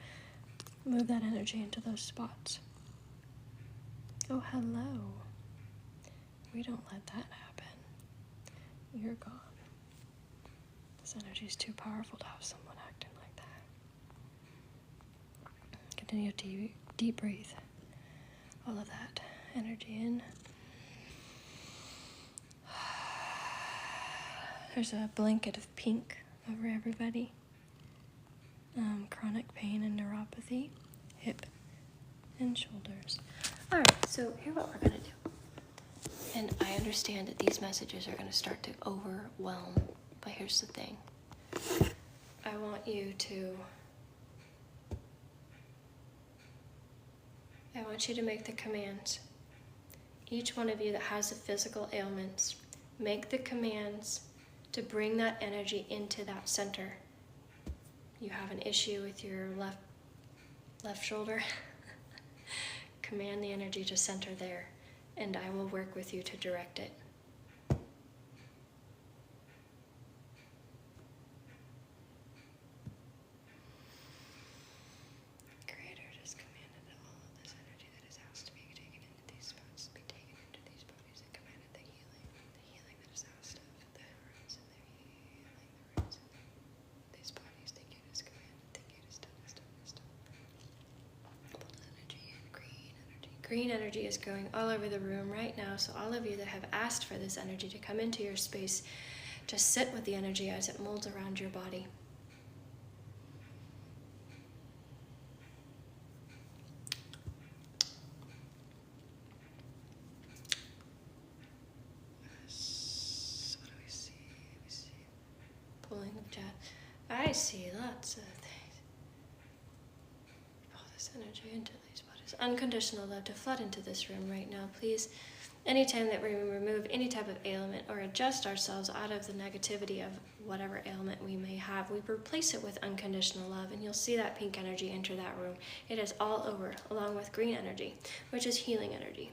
move that energy into those spots. Oh, hello. We don't let that happen. You're gone. This energy is too powerful to have someone acting like that. Continue to deep breathe all of that energy in. There's a blanket of pink over everybody. Chronic pain and neuropathy, hip and shoulders. All right, so here's what we're gonna do. And I understand that these messages are gonna start to overwhelm, but here's the thing. I want you to make the commands. Each one of you that has the physical ailments, make the commands to bring that energy into that center. You have an issue with your left shoulder, command the energy to center there, and I will work with you to direct it. Creator just commanded that all of this energy that is asked to be taken into these spots, be taken into these bodies, and commanded the healing that is asked of the roots and the healing, the roots and these bodies. Thank you, it is commanded. Thank you, it is done, it's done, it's done. Pull the energy in, green energy. Green energy is going all over the room right now, so all of you that have asked for this energy to come into your space, just sit with the energy as it molds around your body. What do we see? We see pulling of chat. I see lots of things. Pull this energy into these bodies. unconditional love to flood into this room right now, please. Anytime that we remove any type of ailment or adjust ourselves out of the negativity of whatever ailment we may have, we replace it with unconditional love, and you'll see that pink energy enter that room. It is all over, along with green energy, which is healing energy.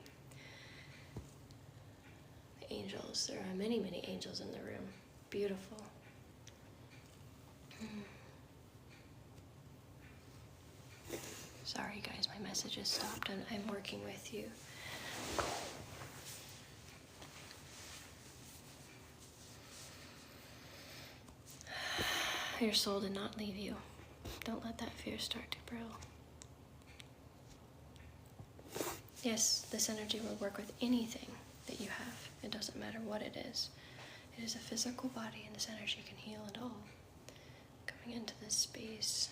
Angels, there are many, many angels in the room. Beautiful. Sorry guys, my messages stopped and I'm working with you. Your soul did not leave you. Don't let that fear start to grow. Yes, this energy will work with anything that you have. It doesn't matter what it is. It is a physical body, and this energy can heal it all. Coming into this space.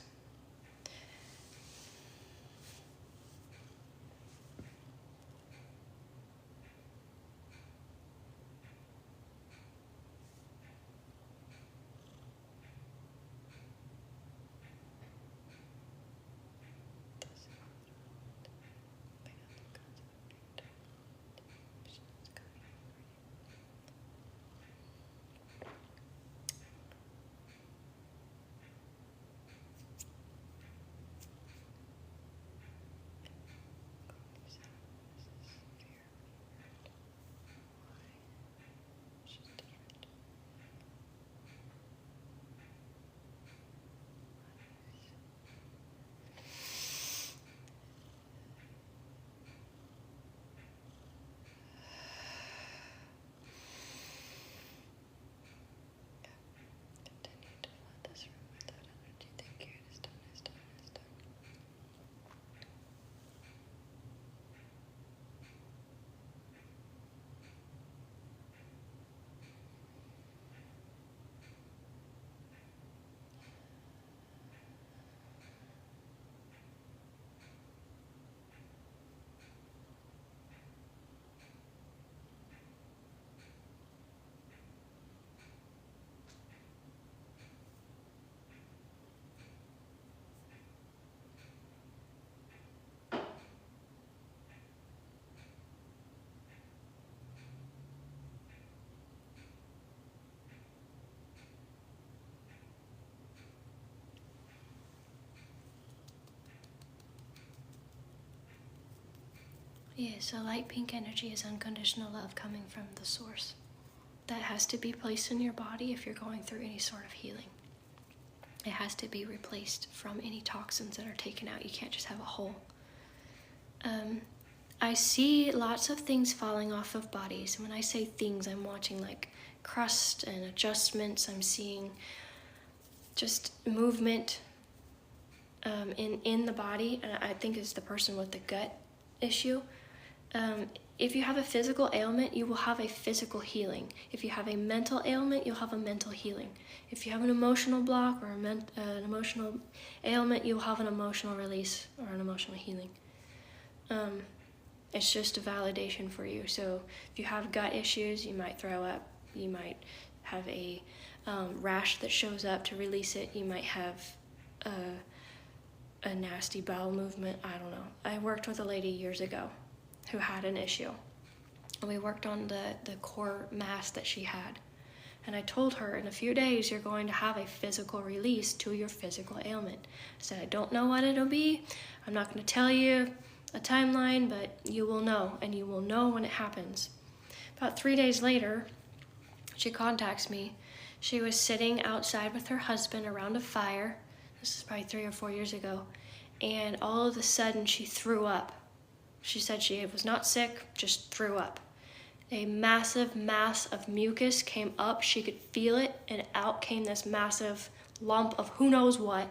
Yeah, so light pink energy is unconditional love coming from the source. That has to be placed in your body if you're going through any sort of healing. It has to be replaced from any toxins that are taken out. You can't just have a hole. I see lots of things falling off of bodies. When I say things, I'm watching like crust and adjustments. I'm seeing just movement in the body. And I think it's the person with the gut issue. If you have a physical ailment, you will have a physical healing. If you have a mental ailment, you'll have a mental healing. If you have an emotional block or an emotional ailment, you'll have an emotional release or an emotional healing. It's just a validation for you. So if you have gut issues, you might throw up. You might have a rash that shows up to release it. You might have a nasty bowel movement. I don't know. I worked with a lady years ago who had an issue. And we worked on the core mass that she had. And I told her, in a few days, you're going to have a physical release to your physical ailment. I said, I don't know what it'll be. I'm not going to tell you a timeline, but you will know, and you will know when it happens. About 3 days later, she contacts me. She was sitting outside with her husband around a fire. This is probably 3 or 4 years ago. And all of a sudden, she threw up. She said she was not sick, just threw up. A massive mass of mucus came up. She could feel it, and out came this massive lump of who knows what,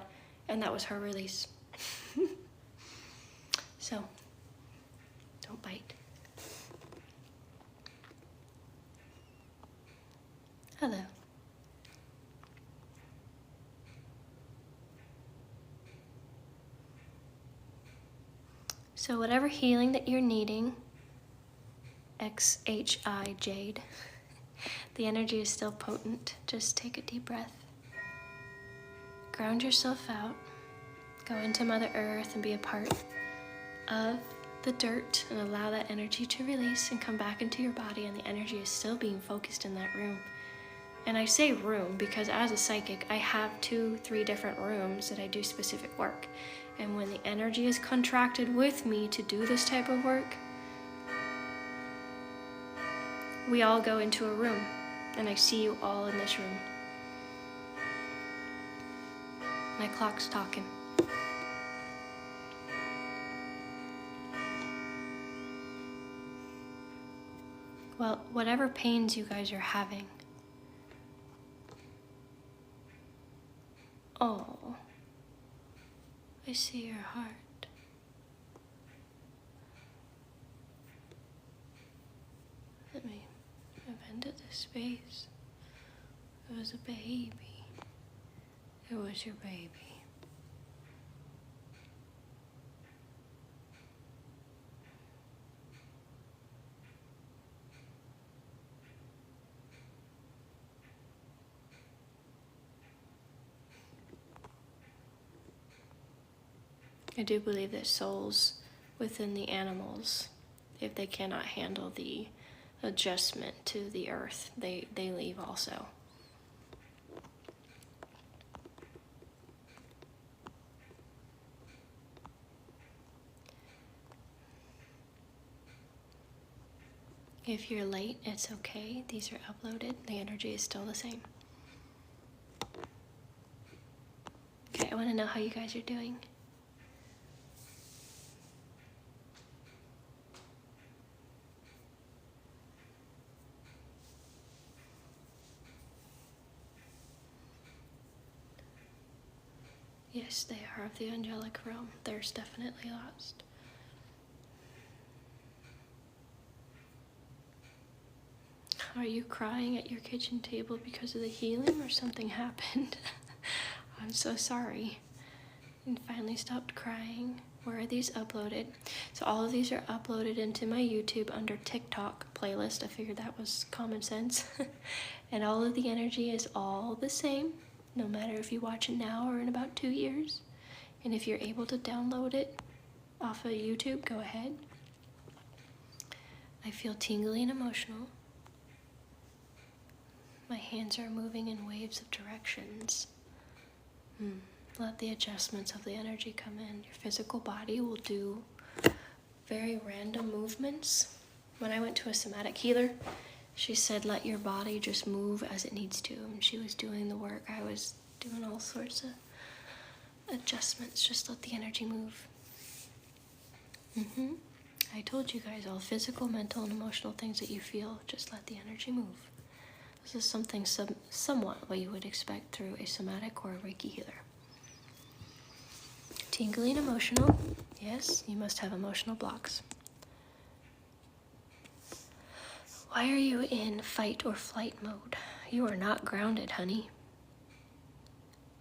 and that was her release. So, don't bite. Hello. So whatever healing that you're needing, XHI Jade, the energy is still potent. Just take a deep breath. Ground yourself out. Go into Mother Earth and be a part of the dirt and allow that energy to release and come back into your body, and the energy is still being focused in that room. And I say room because as a psychic, I have 2-3 different rooms that I do specific work. And when the energy is contracted with me to do this type of work, we all go into a room, and I see you all in this room. My clock's talking. Well, whatever pains you guys are having. Oh, I see your heart. Let me move into this space. It was a baby. It was your baby. I do believe that souls within the animals, if they cannot handle the adjustment to the earth, they leave also. If you're late, it's okay. These are uploaded. The energy is still the same. Okay, I want to know how you guys are doing. Yes, they are of the angelic realm. There's definitely lost. Are you crying at your kitchen table because of the healing or something happened? I'm so sorry. And finally stopped crying. Where are these uploaded? So all of these are uploaded into my YouTube under TikTok playlist. I figured that was common sense. And all of the energy is all the same, no matter if you watch it now or in about 2 years. And if you're able to download it off of YouTube, go ahead. I feel tingly and emotional. My hands are moving in waves of directions. Let the adjustments of the energy come in. Your physical body will do very random movements. When I went to a somatic healer, she said, let your body just move as it needs to. And she was doing the work. I was doing all sorts of adjustments. Just let the energy move. I told you guys, all physical, mental, and emotional things that you feel, just let the energy move. This is something somewhat what you would expect through a somatic or a Reiki healer. Tingly and emotional. Yes, you must have emotional blocks. Why are you in fight or flight mode? You are not grounded, honey.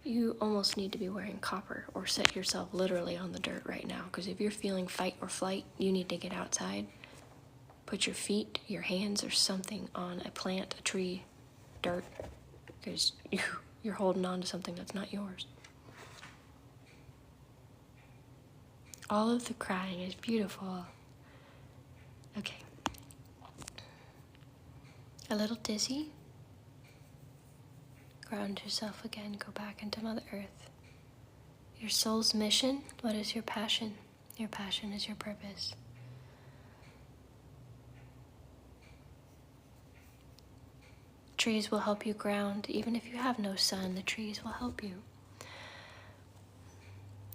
You almost need to be wearing copper or set yourself literally on the dirt right now, because if you're feeling fight or flight, you need to get outside. Put your feet, your hands, or something on a plant, a tree, dirt, because you're holding on to something that's not yours. All of the crying is beautiful. Okay. A little dizzy? Ground yourself again, go back into Mother Earth. Your soul's mission, what is your passion? Your passion is your purpose. Trees will help you ground. Even if you have no sun, the trees will help you.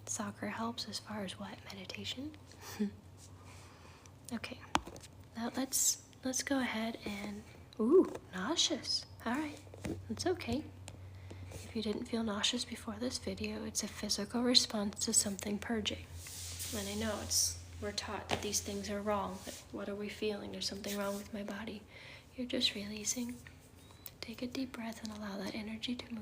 Soccer helps as far as what? Meditation? Okay. Now let's go ahead and... Ooh, nauseous. Alright. It's okay. If you didn't feel nauseous before this video, it's a physical response to something purging. And I know we're taught that these things are wrong, but what are we feeling? There's something wrong with my body. You're just releasing. Take a deep breath and allow that energy to move.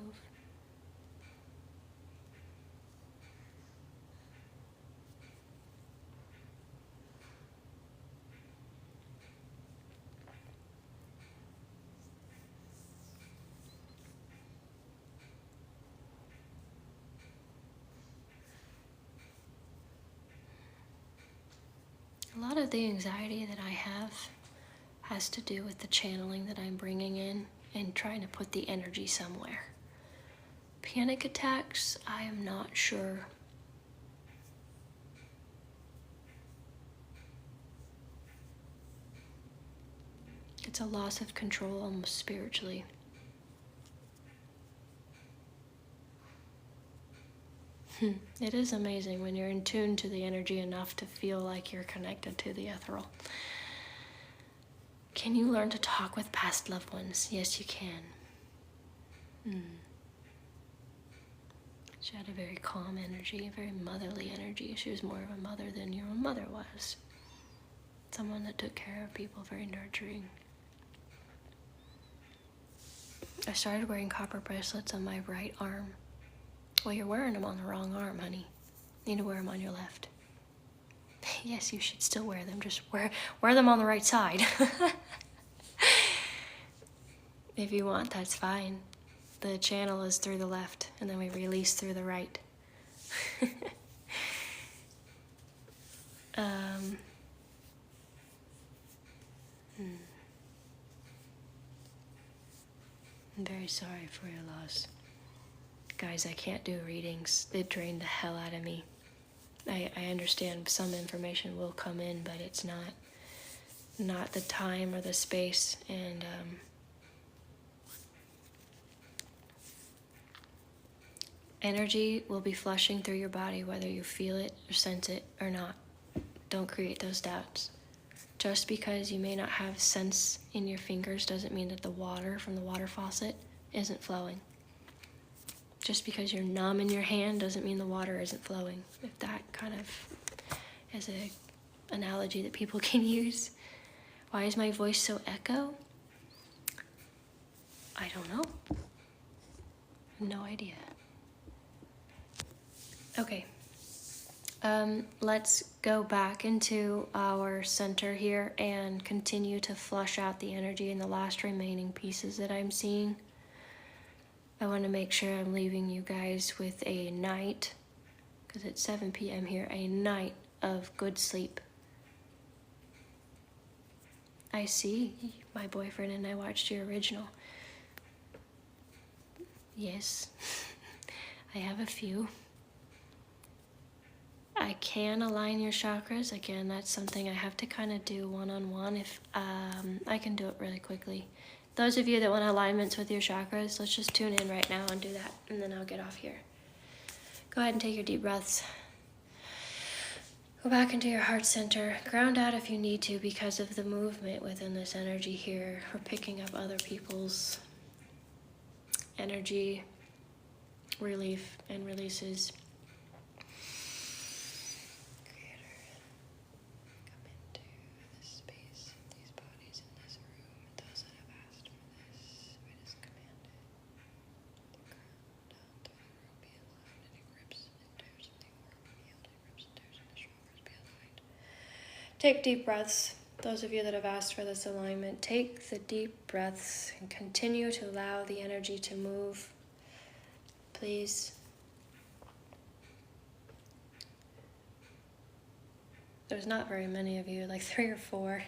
A lot of the anxiety that I have has to do with the channeling that I'm bringing in and trying to put the energy somewhere. Panic attacks, I am not sure. It's a loss of control almost spiritually. It is amazing when you're in tune to the energy enough to feel like you're connected to the ethereal. Can you learn to talk with past loved ones? Yes, you can. She had a very calm energy, a very motherly energy. She was more of a mother than your own mother was. Someone that took care of people, very nurturing. I started wearing copper bracelets on my right arm. Well, you're wearing them on the wrong arm, honey. You need to wear them on your left. Yes, you should still wear them. Just wear them on the right side. If you want, that's fine. The channel is through the left, and then we release through the right. I'm very sorry for your loss. Guys, I can't do readings. It drained the hell out of me. I understand some information will come in, but it's not the time or the space. And energy will be flushing through your body whether you feel it or sense it or not. Don't create those doubts. Just because you may not have sense in your fingers doesn't mean that the water from the water faucet isn't flowing. Just because you're numb in your hand doesn't mean the water isn't flowing. If that kind of is an analogy that people can use. Why is my voice so echo? I don't know. No idea. Okay. Let's go back into our center here and continue to flush out the energy in the last remaining pieces that I'm seeing. I want to make sure I'm leaving you guys with a night, because it's 7 p.m. here, a night of good sleep. I see my boyfriend and I watched your original. Yes, I have a few. I can align your chakras. Again, that's something I have to kind of do one-on-one. If I can do it really quickly. Those of you that want alignments with your chakras, let's just tune in right now and do that, and then I'll get off here. Go ahead and take your deep breaths. Go back into your heart center. Ground out if you need to because of the movement within this energy here. We're picking up other people's energy, relief, and releases. Take deep breaths. Those of you that have asked for this alignment, take the deep breaths and continue to allow the energy to move. Please. There's not very many of you, like 3 or 4.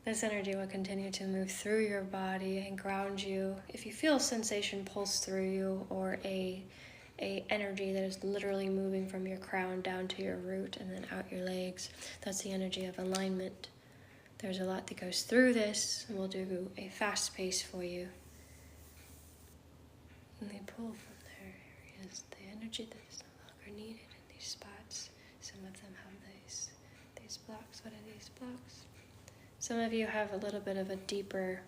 This energy will continue to move through your body and ground you. If you feel a sensation pulse through you or a energy that is literally moving from your crown down to your root and then out your legs, that's the energy of alignment. There's a lot that goes through this, and we'll do a fast pace for you. And they pull from their areas the energy that is no longer needed in these spots. Some of them have these blocks. What are these blocks? Some of you have a little bit of a deeper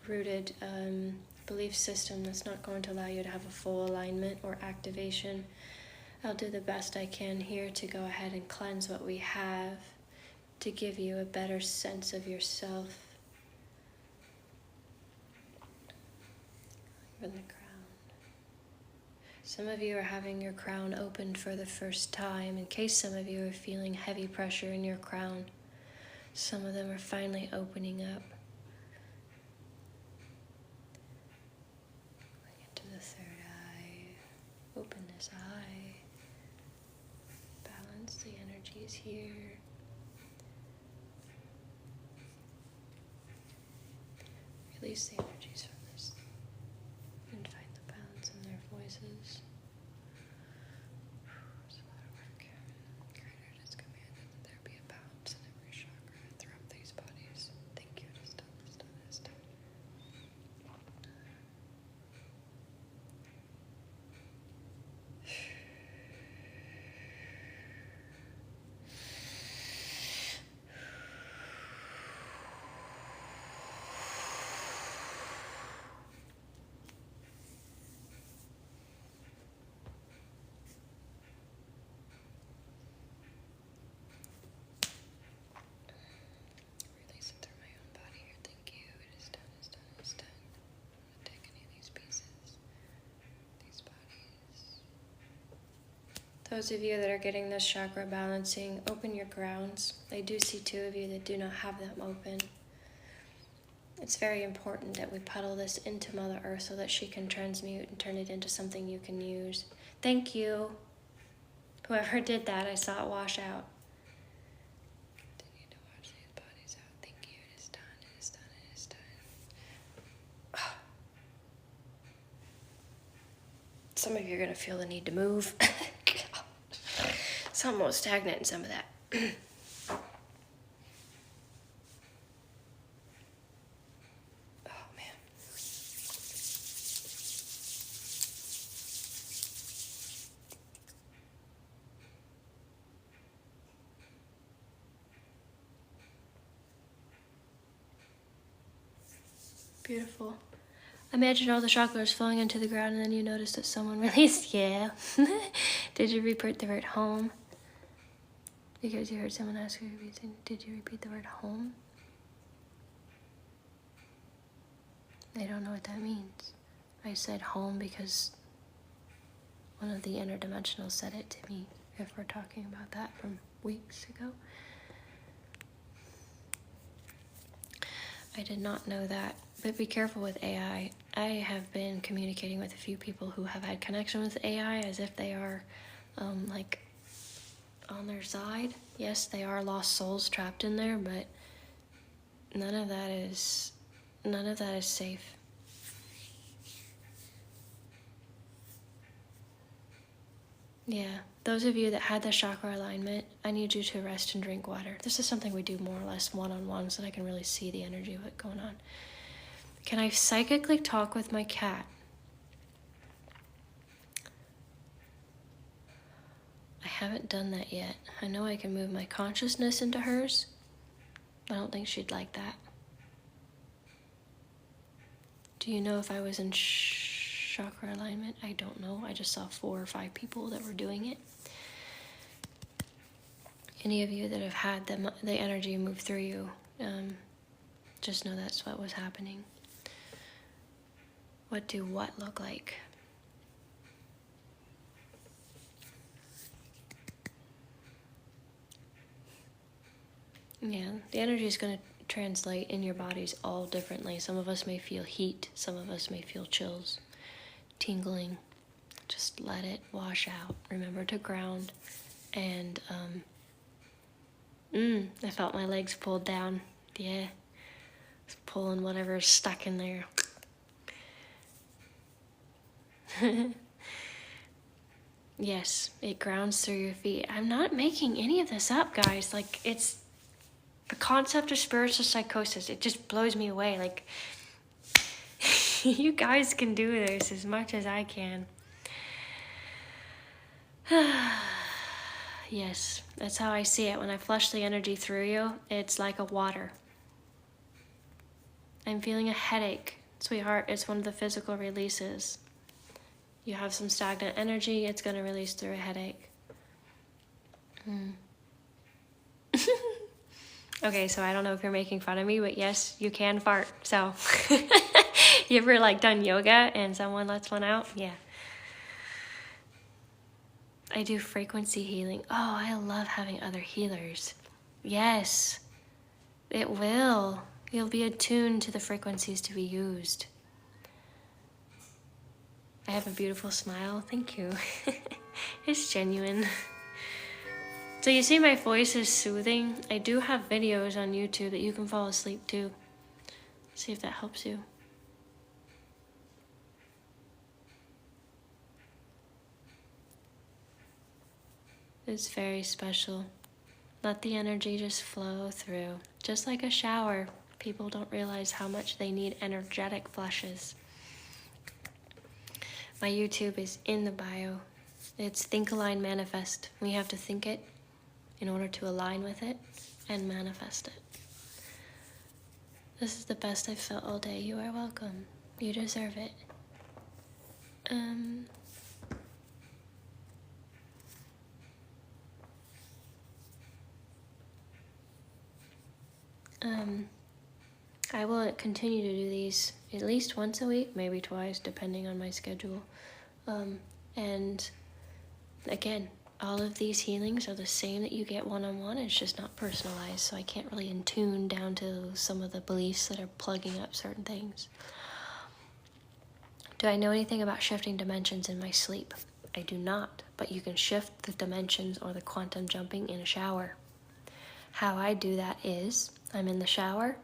rooted belief system that's not going to allow you to have a full alignment or activation. I'll do the best I can here to go ahead and cleanse what we have to give you a better sense of yourself. From the crown. Some of you are having your crown opened for the first time. In case some of you are feeling heavy pressure in your crown, some of them are finally opening up. Open this eye, bodies here. Release the energies from this and find the balance in their voices. It's a lot of work. Creator has commanded that there be a balance in every chakra throughout these bodies. Thank you. It is done, it is done, it is done. Release it through my own body here. Thank you. It is done, it is done, it is done. I'm not take any of these pieces, these bodies. Those of you that are getting this chakra balancing, open your grounds. I do see 2 of you that do not have them open. It's very important that we puddle this into Mother Earth so that she can transmute and turn it into something you can use. Thank you. Whoever did that, I saw it wash out. Continue to wash these bodies out. Thank you. It is done. It is done. It is done. Some of you are going to feel the need to move. It's almost stagnant in some of that. Oh, man. Beautiful. Imagine all the chakra is flowing into the ground and then you notice that someone released. Yeah. Did you repeat the word home? Because you heard someone ask you, did you repeat the word home? They don't know what that means. I said home because one of the interdimensionals said it to me, if we're talking about that from weeks ago. I did not know that, but be careful with AI. I have been communicating with a few people who have had connection with AI as if they are like on their side. Yes, they are lost souls trapped in there, but none of that is safe. Yeah, those of you that had the chakra alignment, I need you to rest and drink water. This is something we do more or less one-on-one so that I can really see the energy of what's going on. Can I psychically talk with my cat? I haven't done that yet. I know I can move my consciousness into hers, but I don't think she'd like that. Do you know if I was in chakra alignment? I don't know. I just saw 4 or 5 people that were doing it. Any of you that have had the energy move through you, just know that's what was happening. What do what look like? Yeah, the energy is going to translate in your bodies all differently. Some of us may feel heat, some of us may feel chills, tingling. Just let it wash out. Remember to ground. And I felt my legs pulled down. Yeah, it's pulling whatever's stuck in there. Yes, it grounds through your feet. I'm not making any of this up, guys. Like, it's the concept of spiritual psychosis. It just blows me away. Like, you guys can do this as much as I can. Yes, that's how I see it. When I flush the energy through you, it's like a water. I'm feeling a headache. Sweetheart, it's one of the physical releases. You have some stagnant energy, it's going to release through a headache. Okay, so I don't know if you're making fun of me, but yes, you can fart. So, you ever like done yoga and someone lets one out? Yeah. I do frequency healing. Oh, I love having other healers. Yes, it will. You'll be attuned to the frequencies to be used. I have a beautiful smile. Thank you. It's genuine. So you see my voice is soothing. I do have videos on YouTube that you can fall asleep to. See if that helps you. It's very special. Let the energy just flow through. Just like a shower. People don't realize how much they need energetic flushes. My YouTube is in the bio. It's Think, Align, Manifest. We have to think it in order to align with it and manifest it. This is the best I've felt all day. You are welcome. You deserve it. I will continue to do these at least once a week, maybe twice, depending on my schedule. And again, all of these healings are the same that you get one-on-one. It's just not personalized, so I can't really intune down to some of the beliefs that are plugging up certain things. Do I know anything about shifting dimensions in my sleep? I do not, but you can shift the dimensions or the quantum jumping in a shower. How I do that is, I'm in the shower,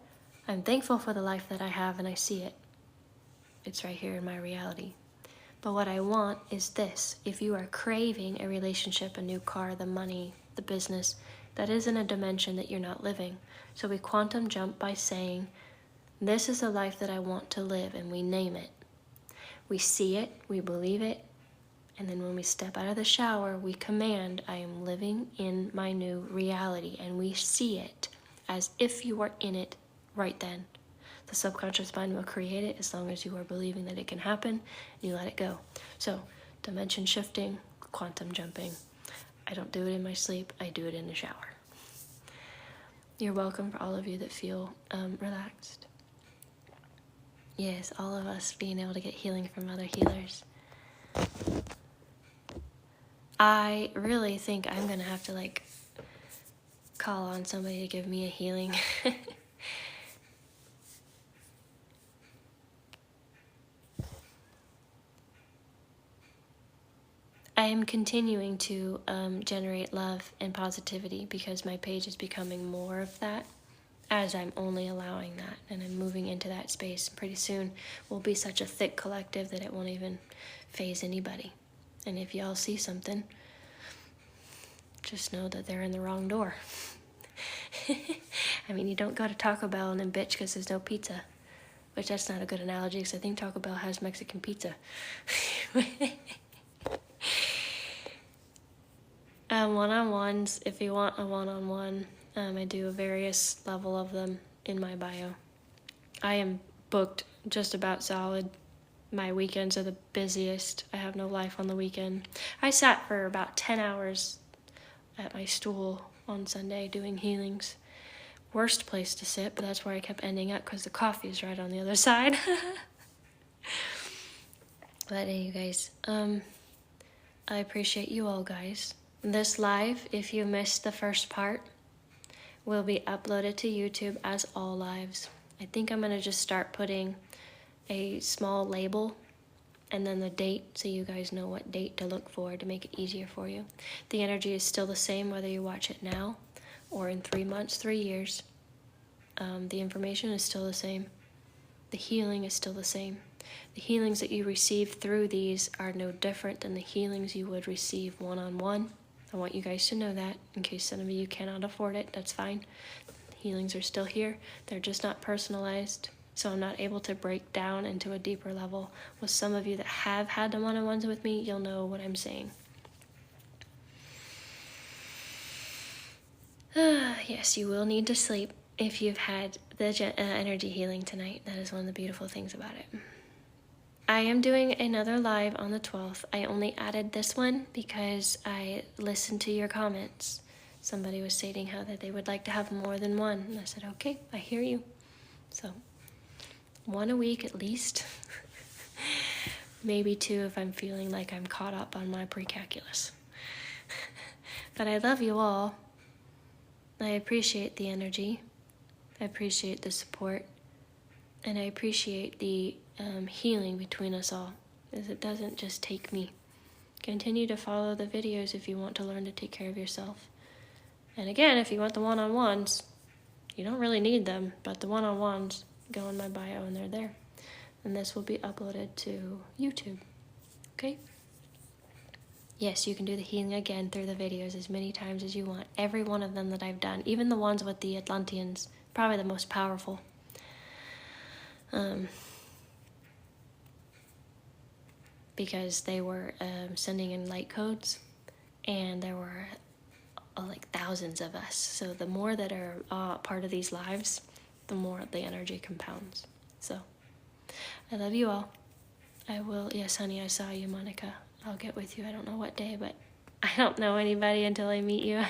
I'm thankful for the life that I have and I see it. It's right here in my reality. But what I want is this. If you are craving a relationship, a new car, the money, the business, that is in a dimension that you're not living. So we quantum jump by saying, this is the life that I want to live, and we name it. We see it, we believe it, and then when we step out of the shower, we command, I am living in my new reality, and we see it as if you were in it right then. The subconscious mind will create it as long as you are believing that it can happen, and you let it go. So, dimension shifting, quantum jumping. I don't do it in my sleep, I do it in the shower. You're welcome for all of you that feel relaxed. Yes, all of us being able to get healing from other healers. I really think I'm gonna have to call on somebody to give me a healing. I am continuing to generate love and positivity because my page is becoming more of that as I'm only allowing that, and I'm moving into that space. Pretty soon we'll be such a thick collective that it won't even faze anybody. And if y'all see something, just know that they're in the wrong door. I mean, you don't go to Taco Bell and then bitch because there's no pizza. Which that's not a good analogy because I think Taco Bell has Mexican pizza. One-on-ones, if you want a one-on-one, I do a various level of them in my bio. I am booked just about solid. My weekends are the busiest. I have no life on the weekend. I sat for about 10 hours at my stool on Sunday doing healings. Worst place to sit, but that's where I kept ending up because the coffee is right on the other side. But hey, you guys, I appreciate you all, guys. This live, if you missed the first part, will be uploaded to YouTube as all lives. I think I'm gonna just start putting a small label and then the date so you guys know what date to look for to make it easier for you. The energy is still the same whether you watch it now or in 3 months, 3 years. The information is still the same. The healing is still the same. The healings that you receive through these are no different than the healings you would receive one-on-one. I want you guys to know that in case some of you cannot afford it, that's fine. The healings are still here. They're just not personalized. So I'm not able to break down into a deeper level. With some of you that have had the one-on-ones with me, you'll know what I'm saying. Yes, you will need to sleep if you've had the energy healing tonight. That is one of the beautiful things about it. I am doing another live on the 12th. I only added this one because I listened to your comments. Somebody was stating how that they would like to have more than one. And I said, okay, I hear you. So, 1 a week at least. Maybe 2 if I'm feeling like I'm caught up on my pre-calculus. But I love you all. I appreciate the energy. I appreciate the support. And I appreciate the healing between us all, as it doesn't just take me. Continue to follow the videos if you want to learn to take care of yourself. And again, if you want the one-on-ones, you don't really need them, but the one-on-ones, go in my bio and they're there. And this will be uploaded to YouTube. Okay? Yes, you can do the healing again through the videos as many times as you want. Every one of them that I've done, even the ones with the Atlanteans, probably the most powerful. Because they were sending in light codes, and there were like thousands of us. So the more that are part of these lives, the more the energy compounds. So I love you all. I will. Yes, honey, I saw you, Monica. I'll get with you. I don't know what day, but I don't know anybody until I meet you.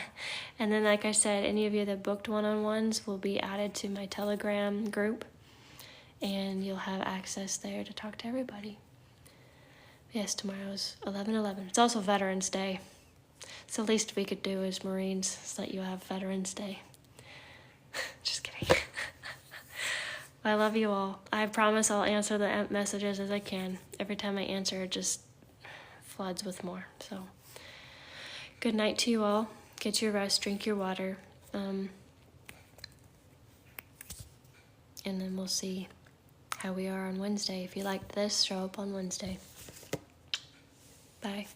And then, like I said, any of you that booked one-on-ones will be added to my Telegram group, and you'll have access there to talk to everybody. Yes, tomorrow's 11/11. It's also Veterans Day. So the least we could do as Marines is let you have Veterans Day. Just kidding. I love you all. I promise I'll answer the messages as I can. Every time I answer, it just floods with more. So good night to you all. Get your rest, drink your water. And then we'll see how we are on Wednesday. If you liked this, show up on Wednesday. Bye.